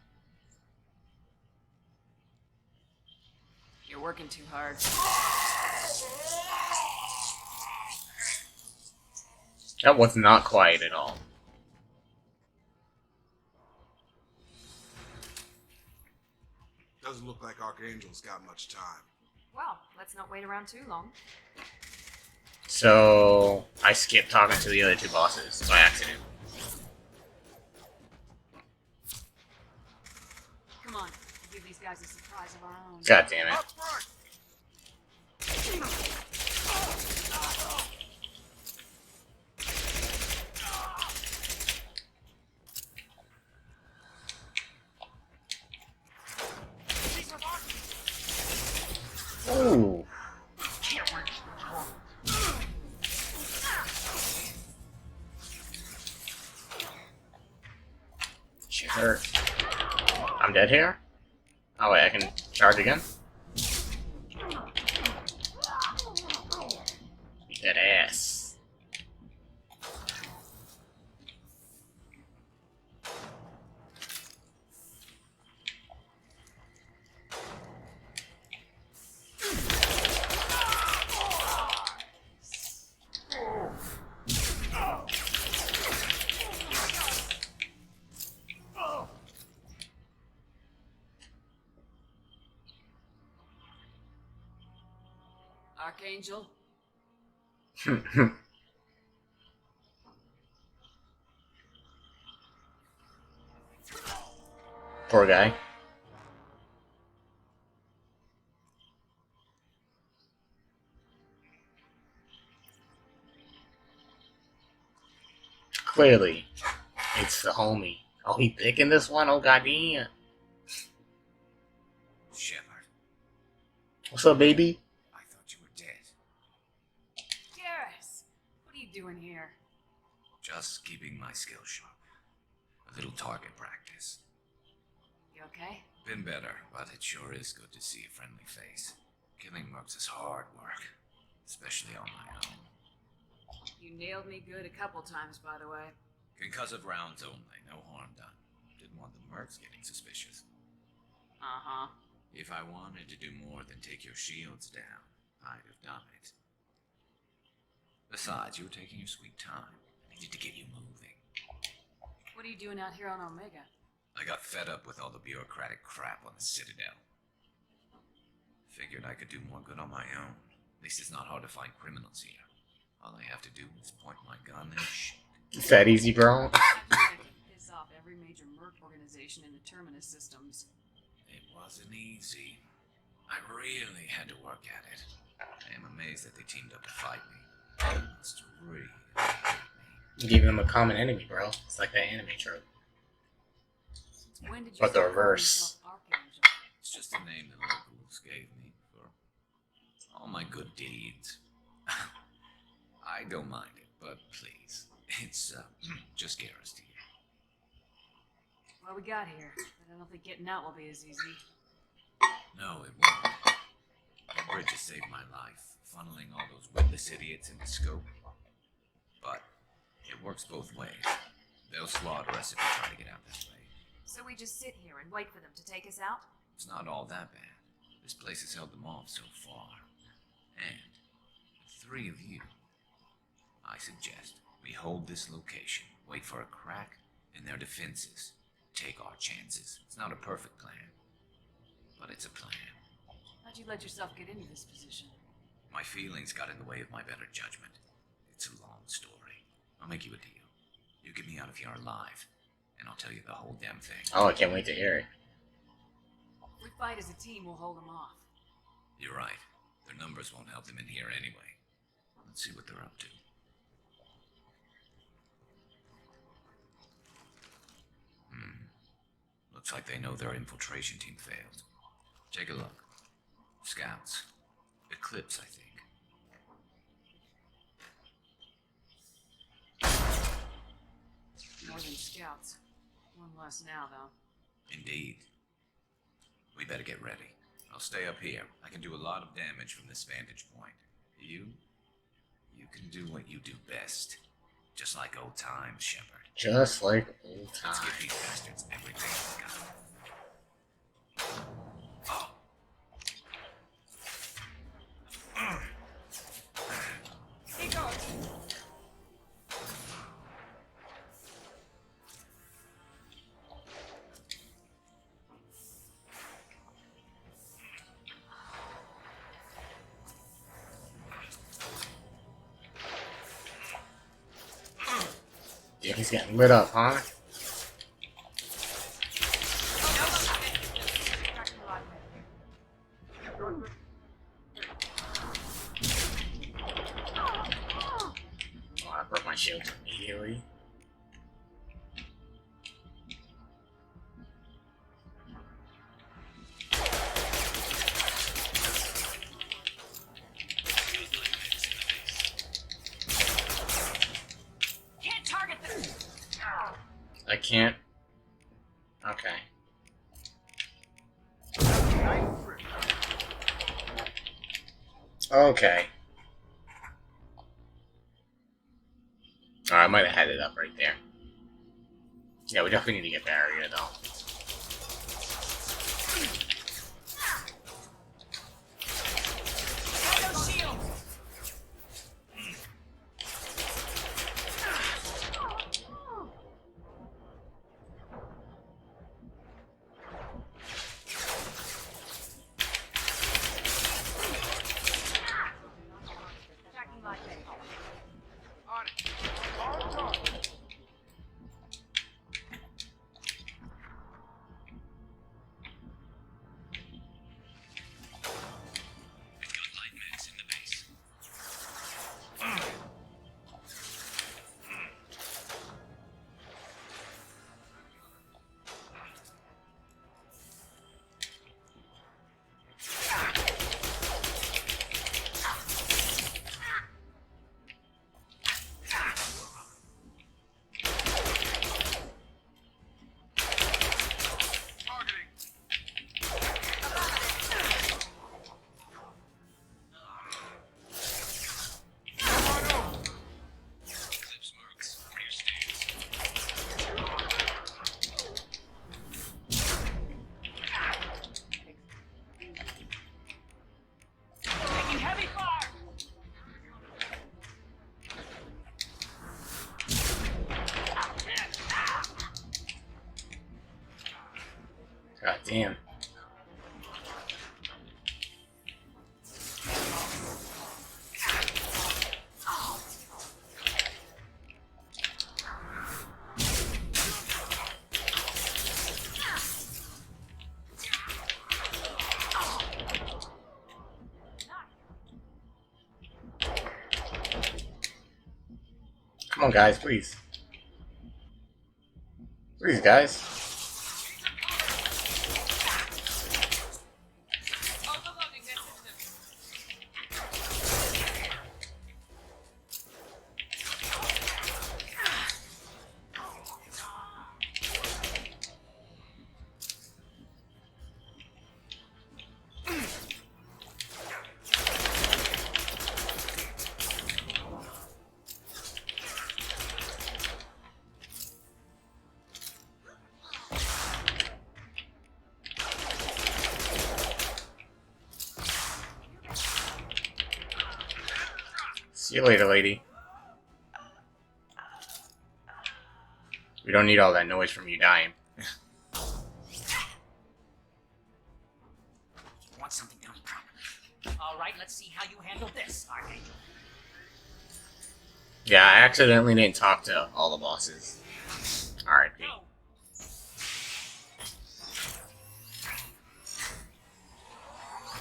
S3: You're working too hard.
S1: That was not quiet at all.
S2: Doesn't look like Archangel's got much time.
S3: Well, let's not wait around too long.
S1: So I skipped talking to the other two bosses by accident.
S3: Come on, we'll give these guys a surprise of our own.
S1: God damn it.
S2: Up front!
S1: Ooh. She hurt. I'm dead here? Oh wait, I can charge again? Beat that ass.
S3: Archangel?
S1: Poor guy. Clearly, it's the homie. Oh, he picking this one? Oh, goddamn.
S7: Shepard,
S1: What's up, baby?
S7: I thought you were dead.
S3: Garrus! What are you doing here?
S7: Just keeping my skills sharp. A little target practice.
S3: You okay?
S7: Been better, but it sure is good to see a friendly face. Killing mercs is hard work, especially on my own.
S3: You nailed me good a couple times, by the way.
S7: Concussive rounds only, no harm done. Didn't want the mercs getting suspicious.
S3: Uh-huh.
S7: If I wanted to do more than take your shields down, I'd have done it. Besides, you were taking your sweet time. I needed to get you moving.
S3: What are you doing out here on Omega?
S7: I got fed up with all the bureaucratic crap on the Citadel. Figured I could do more good on my own. At least it's not hard to find criminals here. All I have to do is point my gun and shoot.
S1: Is that easy, bro?
S3: Piss off every major merc organization in the Terminus systems.
S7: It wasn't easy. I really had to work at it. I am amazed that they teamed up to fight me. They must really hate me.
S1: You gave them a common enemy, bro. It's like that anime trope.
S3: When did you
S1: But the
S3: start calling
S1: reverse.
S3: yourself Archangel?
S7: It's just a name the locals gave me for all my good deeds. I don't mind it, but please, it's just Garrus to you.
S3: Well, we got here, but I don't think getting out will be as easy.
S7: No, it won't. The bridge has saved my life, funneling all those witless idiots into scope. But it works both ways. They'll slaughter us if we try to get out this way.
S3: So we just sit here and wait for them to take us out?
S7: It's not all that bad. This place has held them off so far. And the three of you, I suggest we hold this location, wait for a crack in their defenses, take our chances. It's not a perfect plan, but it's a plan.
S3: How'd you let yourself get into this position?
S7: My feelings got in the way of my better judgment. It's a long story. I'll make you a deal. You get me out of here alive, and I'll tell you the whole damn thing.
S1: Oh, I can't wait to hear it.
S3: If we fight as a team, we'll hold them off.
S7: You're right. Their numbers won't help them in here anyway. Let's see what they're up to.
S13: Looks like they know their infiltration team failed. Take a look. Scouts. Eclipse, I think.
S3: More than scouts. One less now, though.
S13: Indeed. We better get ready. I'll stay up here. I can do a lot of damage from this vantage point. You can do what you do best. Just like old times, Shepard.
S1: Just like old
S13: Let's
S1: times.
S13: give these bastards everything we got.
S3: He goes.
S1: Yeah, he's getting lit up, huh? Oh, I broke my shield immediately.
S3: Can't target them.
S1: I can't. Okay. Okay. Oh, I might have had it up right there. Yeah, we definitely need to get barrier though. God damn. Come on, guys, please. Please, guys. See you later, lady. We don't need all that noise from you dying.
S11: Want something done properly. All right, let's see how you handle this, Archangel.
S1: Yeah, I accidentally didn't talk to all the bosses. R.I.P.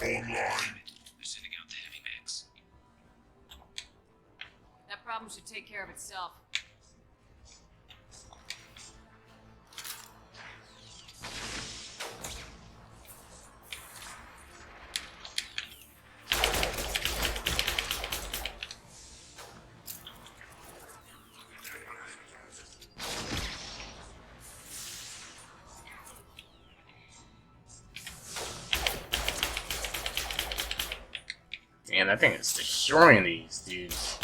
S10: Online.
S13: They're sending out the heavy mix.
S3: That problem should take care of itself.
S1: Man, that thing is destroying these dudes.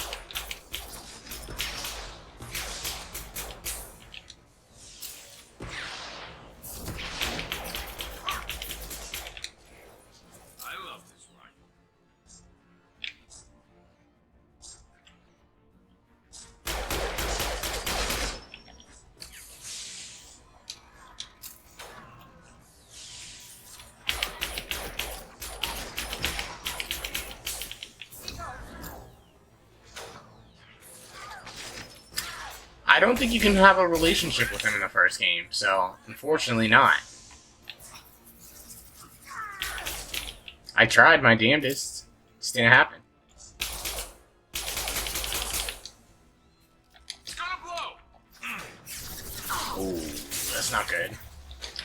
S10: I love this rifle.
S1: I don't think you can have a relationship with him in the first game, so unfortunately not. I tried my damnedest. Just didn't happen.
S10: It's gonna blow.
S1: Ooh, that's not good.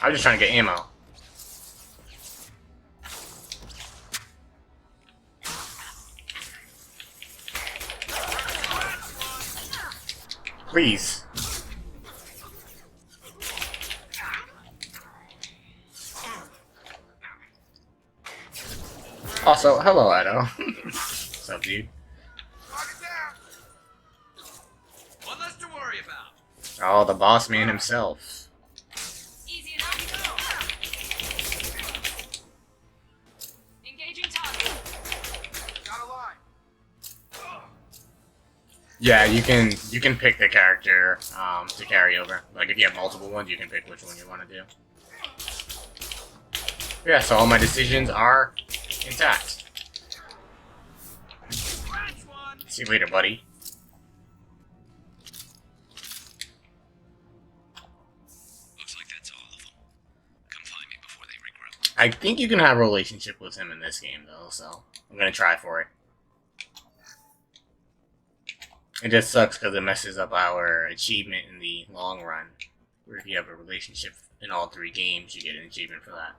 S1: I was just trying to get ammo. Please. Also, hello, Edo. What's up, dude?
S10: One less to worry about.
S1: Oh, the boss man himself.
S3: Easy enough to go. Engaging target.
S6: Got a line.
S1: Yeah, you can pick the character to carry over. Like if you have multiple ones, you can pick which one you want to do. Yeah, so all my decisions are intact. See you later, buddy.
S13: Looks like that's all of them. Come find me before they regroup.
S1: I think you can have a relationship with him in this game, though, so I'm gonna try for it. It just sucks because it messes up our achievement in the long run. Where if you have a relationship in all 3 games, you get an achievement for that.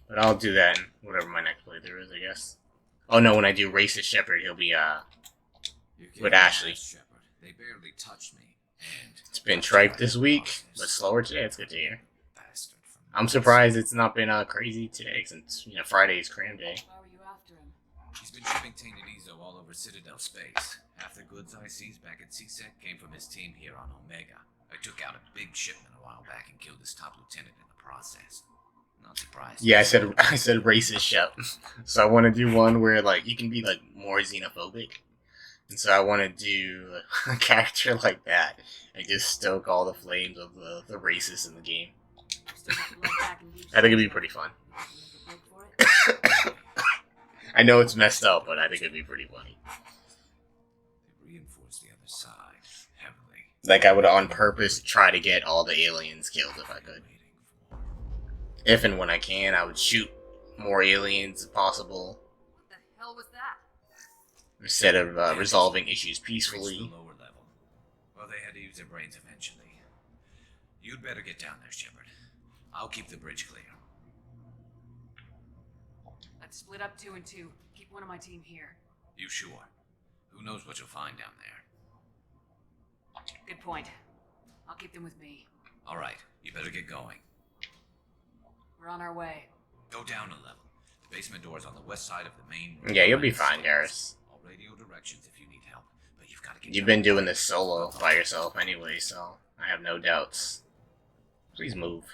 S1: But I'll do that in whatever my next playthrough is, I guess. Oh no, when I do Racist Shepherd, he'll be with Ashley.
S13: Shepherd. They barely touched me, and
S1: It's been tripe this week, but slower today. It's good to hear. I'm surprised it's not been crazy today since Friday is cram day.
S11: Why were you after him?
S13: He's been shipping tainted Ezo all over Citadel space. Half the goods I seized back at CSEC came from his team here on Omega. I took out a big shipment a while back and killed his top lieutenant in the process. Not surprised.
S1: Yeah, I said racist shep. So I want to do one where like you can be like more xenophobic, and so I want to do a character like that and just stoke all the flames of the racists in the game. I think it'd be pretty fun. I know it's messed up, but I think it'd be pretty funny.
S13: They reinforced the other side heavily.
S1: Like I would on purpose try to get all the aliens killed if I could. If and when I can, I would shoot more aliens if possible.
S3: What the hell was that?
S1: Instead of resolving issues
S13: Reached
S1: peacefully.
S13: the lower level. Well, they had to use their brains eventually. You'd better get down there, Shepard. I'll keep the bridge clear.
S3: Let's split up 2 and 2. Keep one of my team here.
S13: You sure? Who knows what you'll find down there?
S3: Good point. I'll keep them with me.
S13: All right, you better get going.
S3: We're on our way.
S13: Go down a level. The basement door's on the west side of the main.
S1: Yeah, you'll be fine, Garrus.
S13: I'll radio directions if you need help, but you've got to get.
S1: You've been doing this solo by yourself anyway, so I have no doubts. Please move.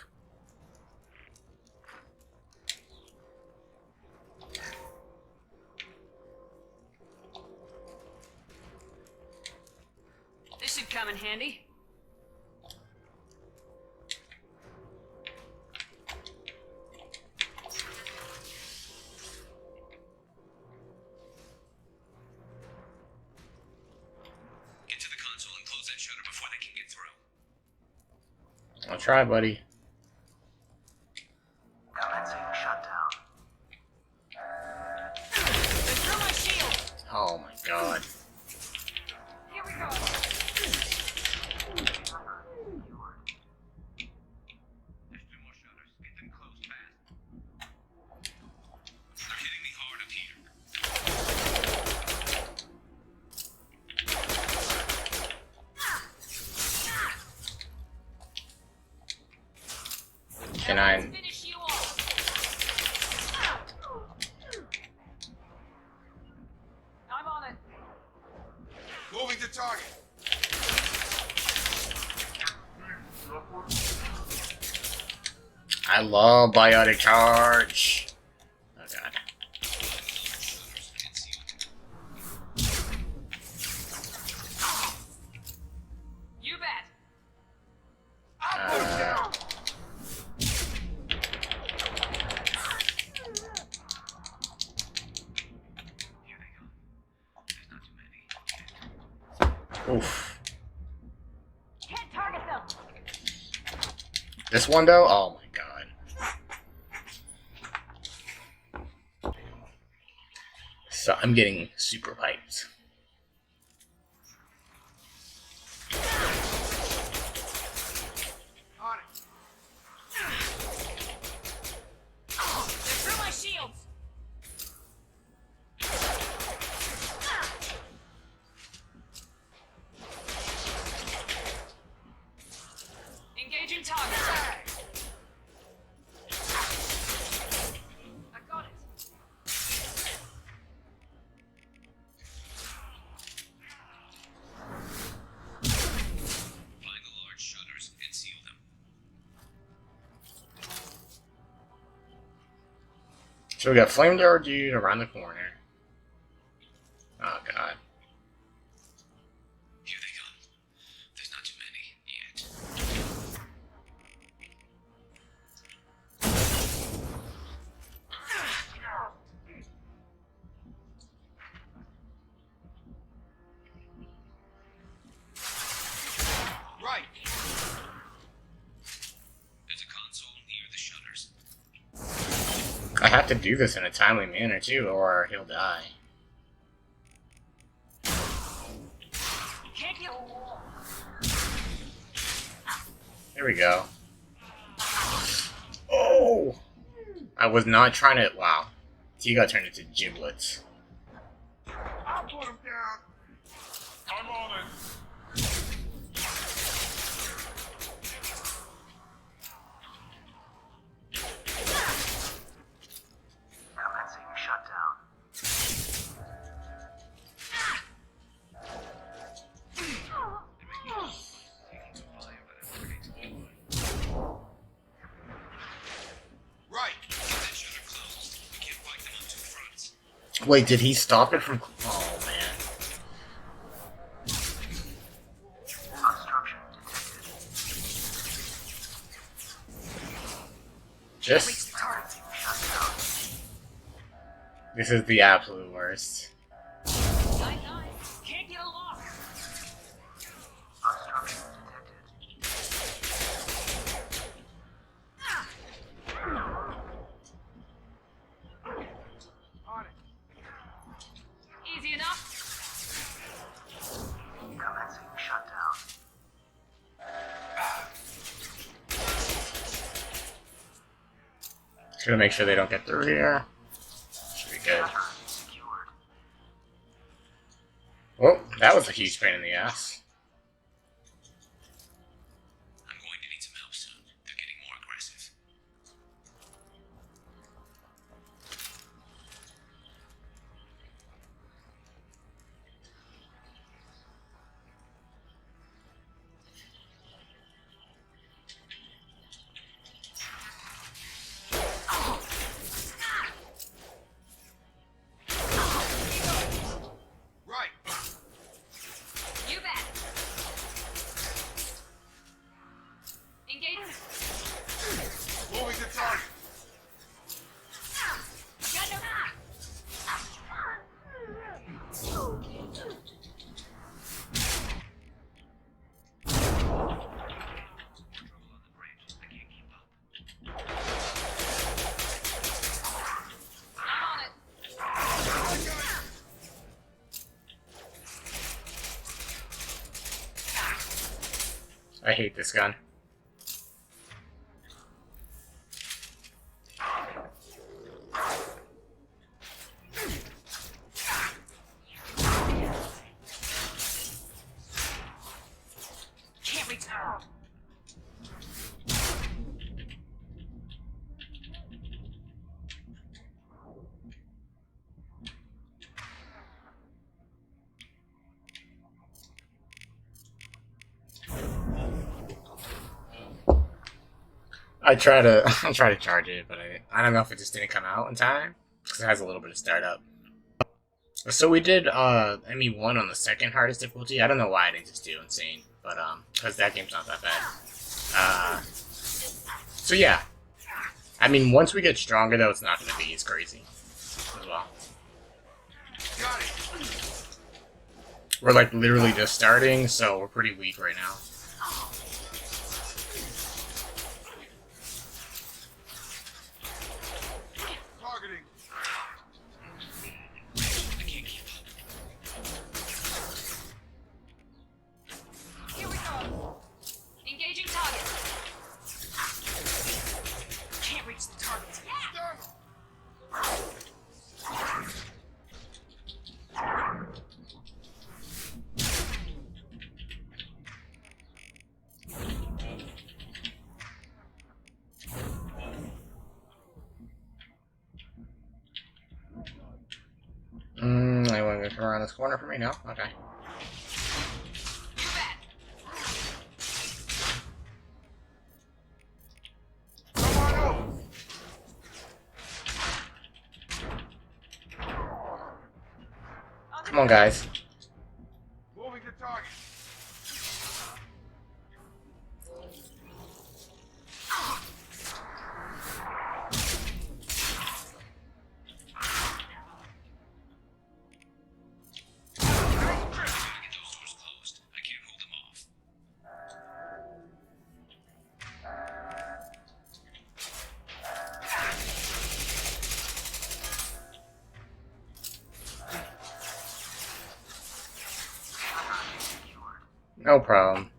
S3: This should come in handy.
S13: Get to the console and close that shutter before they can get through.
S1: I'll try, buddy.
S6: Commencing shutdown.
S3: They threw my shield!
S1: Oh my god.
S3: Here we go!
S13: There's 2 more shutters. Get them closed fast. They're hitting me hard up here.
S1: Can I?
S3: Finish you off!
S2: to target.
S1: I love biotic charge. Oh god.
S3: You bet.
S1: Oof.
S8: Can't target them.
S1: This one though? Oh my god. So I'm getting super hyped.
S2: On it.
S3: Through my shields. Engaging target. I got it.
S13: Find the large shutters and seal them.
S1: So we got Flamethrower dude around the corner. Oh god.
S13: Here they come. There's not too many yet.
S2: Right.
S13: There's a console near the shutters.
S1: I have to do this in a timely manner too, or he'll die.
S3: Can't get.
S1: There we go. Oh! I was not trying to. Wow. He got turned into giblets.
S2: I'll put him down. I'm on it.
S6: Commencing shutdown.
S2: Right.
S13: Get that shutter closed. We can't fight them on two fronts.
S1: Wait, did he stop it from. Oh man.
S6: Obstruction detected.
S1: Just.
S6: Commencing shutdown.
S1: This is the absolute worst.
S3: Can't get a lock.
S6: Obstruction detected. On it.
S3: Easy enough.
S6: Commencing shutdown.
S1: Just gonna make sure they don't get through here. Should be good.
S6: Shutter secured.
S1: Oh, that was a huge pain in the ass.
S13: I'm going to need some help soon. They're getting more aggressive.
S2: Right.
S3: You bet. Engage.
S2: Moving to target.
S3: Got no.
S13: Trouble on the bridge. I can't keep up.
S3: I'm on it.
S1: I hate this gun.
S3: Can't reach.
S1: I try to I try to charge it, but I don't know if it just didn't come out in time because it has a little bit of startup. So we did ME1 on the second hardest difficulty. I don't know why I didn't just do insane, but because that game's not that bad. So yeah, I mean once we get stronger though, it's not going to be as crazy as well.
S2: Got it.
S1: We're like literally just starting, so we're pretty weak right now.
S2: Targeting.
S13: I can't keep up.
S3: Here we go. Engaging target. Can't reach the target.
S1: I want to come around this corner for me now. Okay. Come on, guys.
S2: Moving to target.
S1: No problem.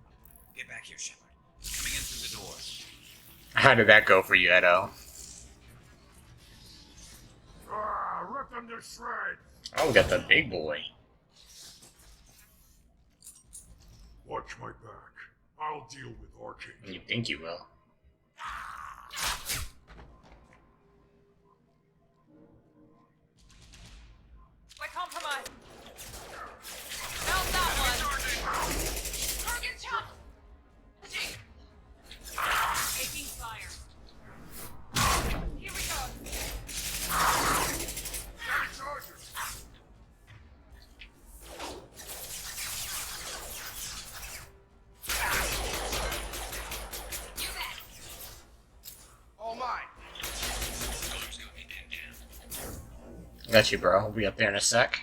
S13: Get back here, Shepard. Coming in through the door.
S1: How did that go for you, Edo?
S2: Rip them to shreds.
S1: Oh, we got the big boy.
S2: Watch my back. I'll deal with Archangel.
S1: You think you will?
S3: We're compromised. Found that one. Target shot. Taking fire. Here we go.
S2: Chargers.
S3: You bet.
S2: All mine.
S1: Got you, bro. We'll be up there in a sec.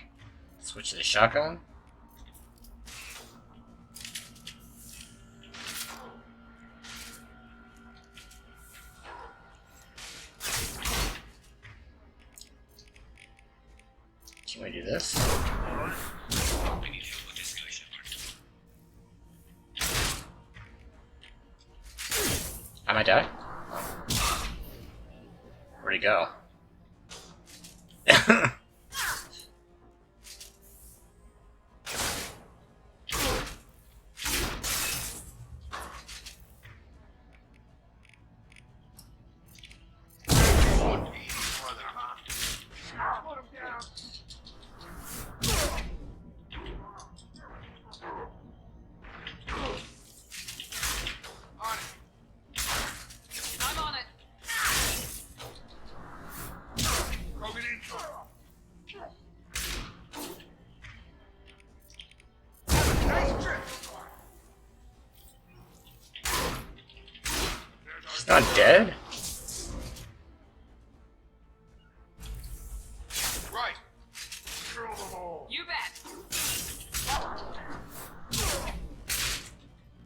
S1: Switch to the shotgun. Can we do this?
S13: We need help with this guy, Shepard.
S1: I might die. Where'd he go?
S2: Put him down. On it.
S3: I'm on it.
S2: Krogan in. Nice trip.
S1: He's not dead?
S2: Right. Kill them all.
S3: You bet.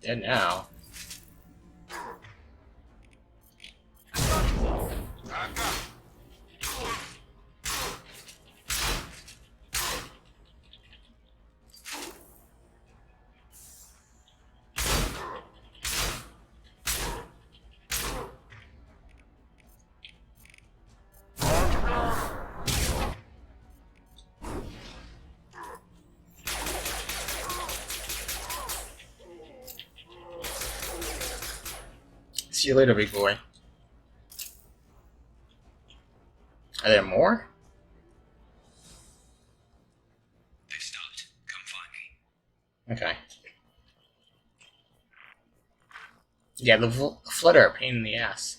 S1: Dead now.
S2: I've got it.
S1: See you later, big boy. Are there more?
S13: They stopped. Come find me.
S1: Okay. Yeah, the Flood are a pain in the ass.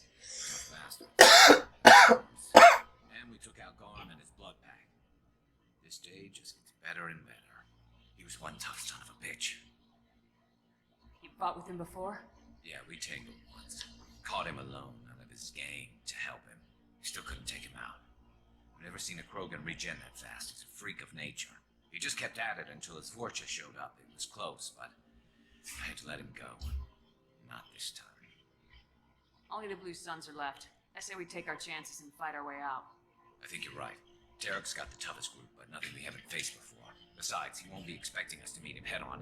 S13: blood back. This day just gets better and better. He was one tough son of a bitch.
S3: You fought with him before?
S13: Yeah, we tangled once. Caught him alone out of his gang to help him. We still couldn't take him out. I've never seen a Krogan regen that fast. He's a freak of nature. He just kept at it until his Vorcha showed up. It was close, but I had to let him go. Not this time.
S3: Only the Blue Suns are left. I say we take our chances and fight our way out.
S13: I think you're right. Tarek's got the toughest group, but nothing we haven't faced before. Besides, he won't be expecting us to meet him head on.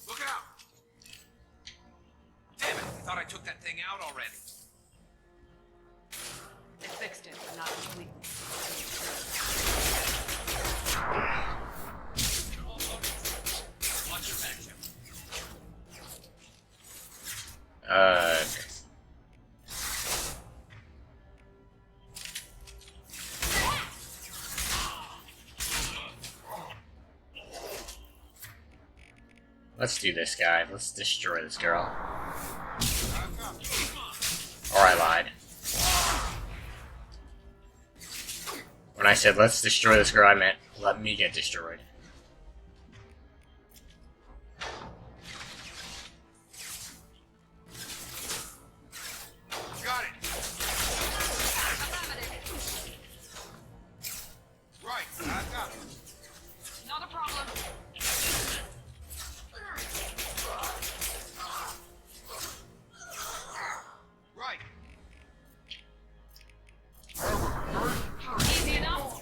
S10: Look out!
S13: Damn it! I thought I took that thing out already.
S3: They fixed it, but not completely.
S13: Watch your back, Jim.
S1: Let's do this, guys. Let's destroy this girl. Or I lied. When I said let's destroy this girl, I meant let me get destroyed.
S10: Got it! Right, I got it.
S3: Not a problem.
S10: Right.
S3: Easy enough.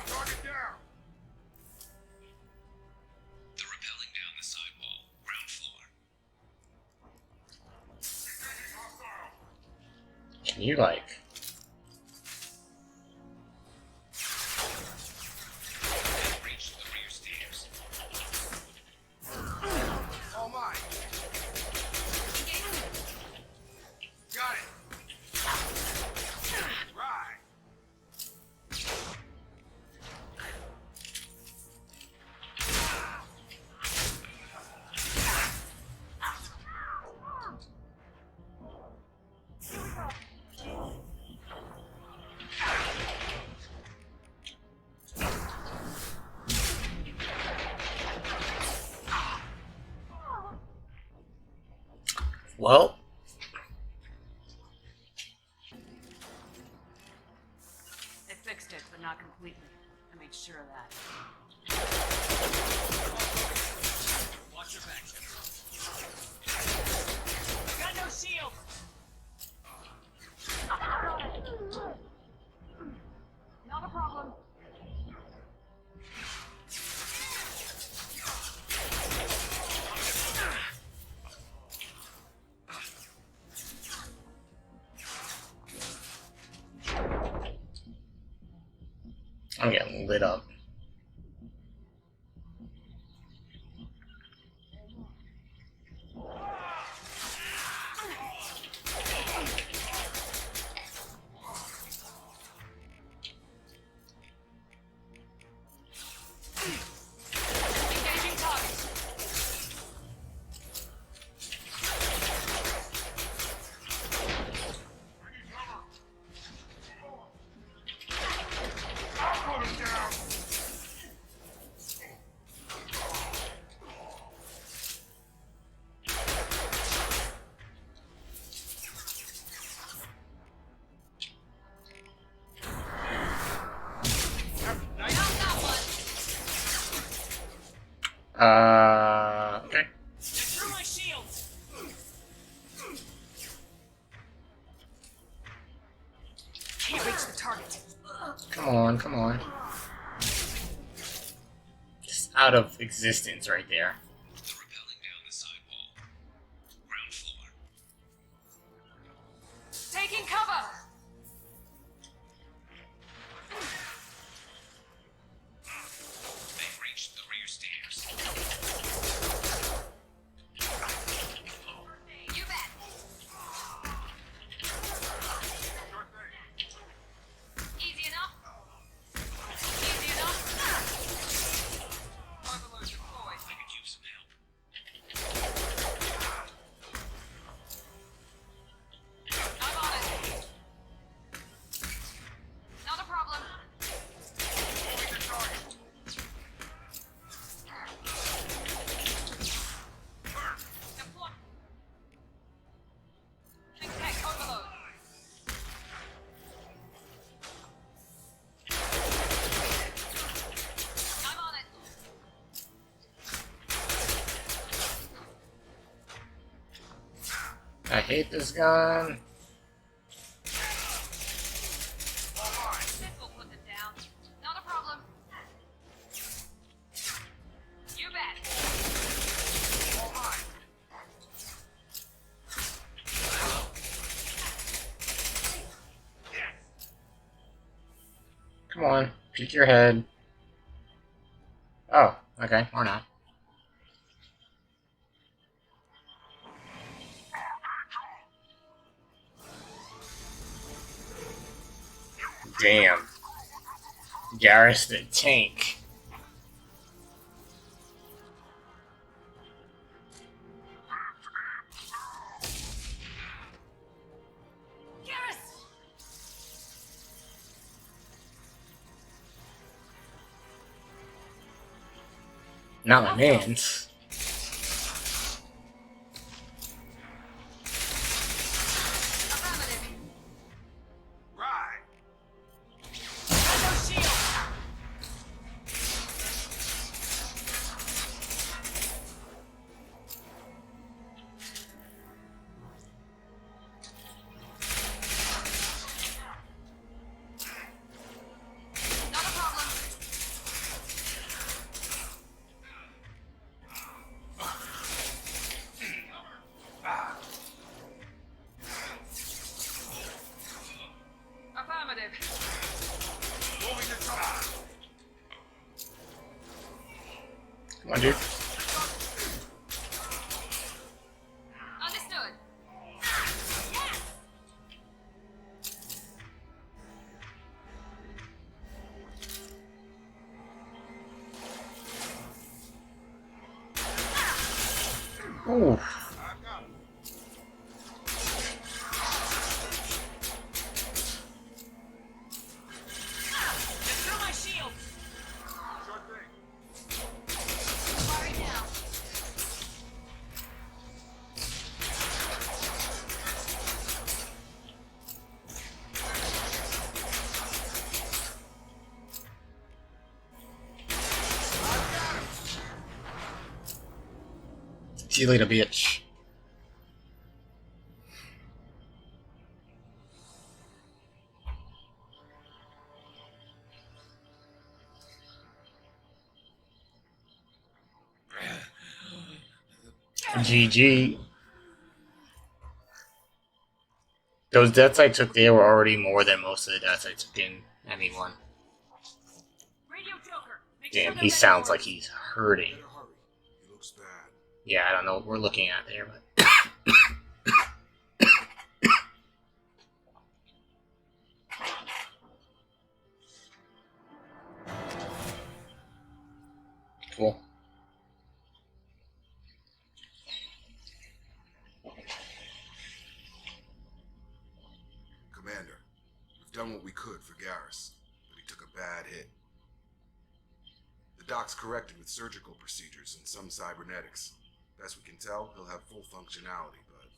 S10: Target down.
S13: They're rappelling down the sidewall, ground floor.
S1: Can you, like...
S13: Reach the rear stairs.
S10: All mine. Got it. Right.
S1: Well...
S3: They fixed it, but not completely. I made sure of that.
S13: Watch your back, Jim.
S3: Got no shield. Not a problem.
S1: I'm getting lit up.
S3: Engaging target.
S10: Put him down.
S1: Okay.
S3: Through my shields. Can't reach the target.
S1: Come on, come on. Just out of existence right there.
S13: They're rappelling down the sidewall, ground floor.
S3: Taking cover.
S13: They've reached the rear stairs.
S3: You bet. Easy enough. Easy enough.
S13: I could use some
S1: hate this gun.
S3: We'll put them down. Not a problem. You bet.
S1: Come on, peek your head. Oh, okay, or not. Damn. Garrus the tank. Not my man's. Come on, dude.
S3: Understood.
S1: Ooh. See you later, bitch. GG. Those deaths I took there were already more than most of the deaths I took in ME1. Damn, he sounds like he's hurting. Yeah, I don't know what we're looking at there, but... Cool.
S2: Commander, we've done what we could for Garrus, but he took a bad hit. The doc's corrected with surgical procedures and some cybernetics. Best we can tell, he'll have full functionality, but...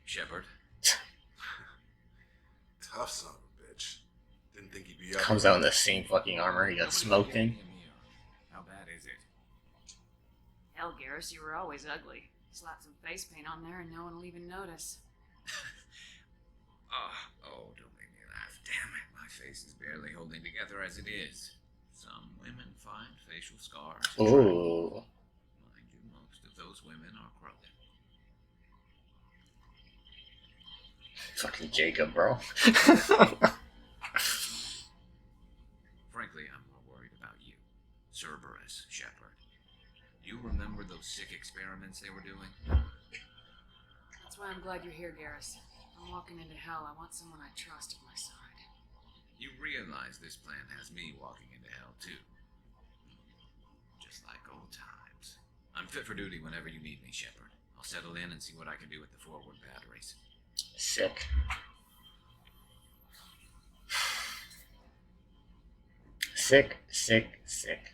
S13: Shepard?
S2: Tough son of a bitch. Didn't think he'd be up.
S1: Comes out in the same fucking armor he got smoked in.
S13: How bad is it?
S3: Hell, Garrus, you were always ugly. Slap some face paint on there and no one will even notice.
S13: Oh, don't make me laugh. Damn it, my face is barely holding together as it is. Some women find facial scars.
S1: Ooh.
S13: Mind you, most of those women are crooked.
S1: Fucking Jacob, bro.
S13: Frankly, I'm more worried about you. Cerberus, Shepard. You remember those sick experiments they were doing?
S3: That's why I'm glad you're here, Garrus. I'm walking into hell. I want someone I trust at my side.
S13: You realize this plan has me walking into hell, too. Just like old times. I'm fit for duty whenever you need me, Shepard. I'll settle in and see what I can do with the forward batteries.
S1: Sick. Sick, sick, sick.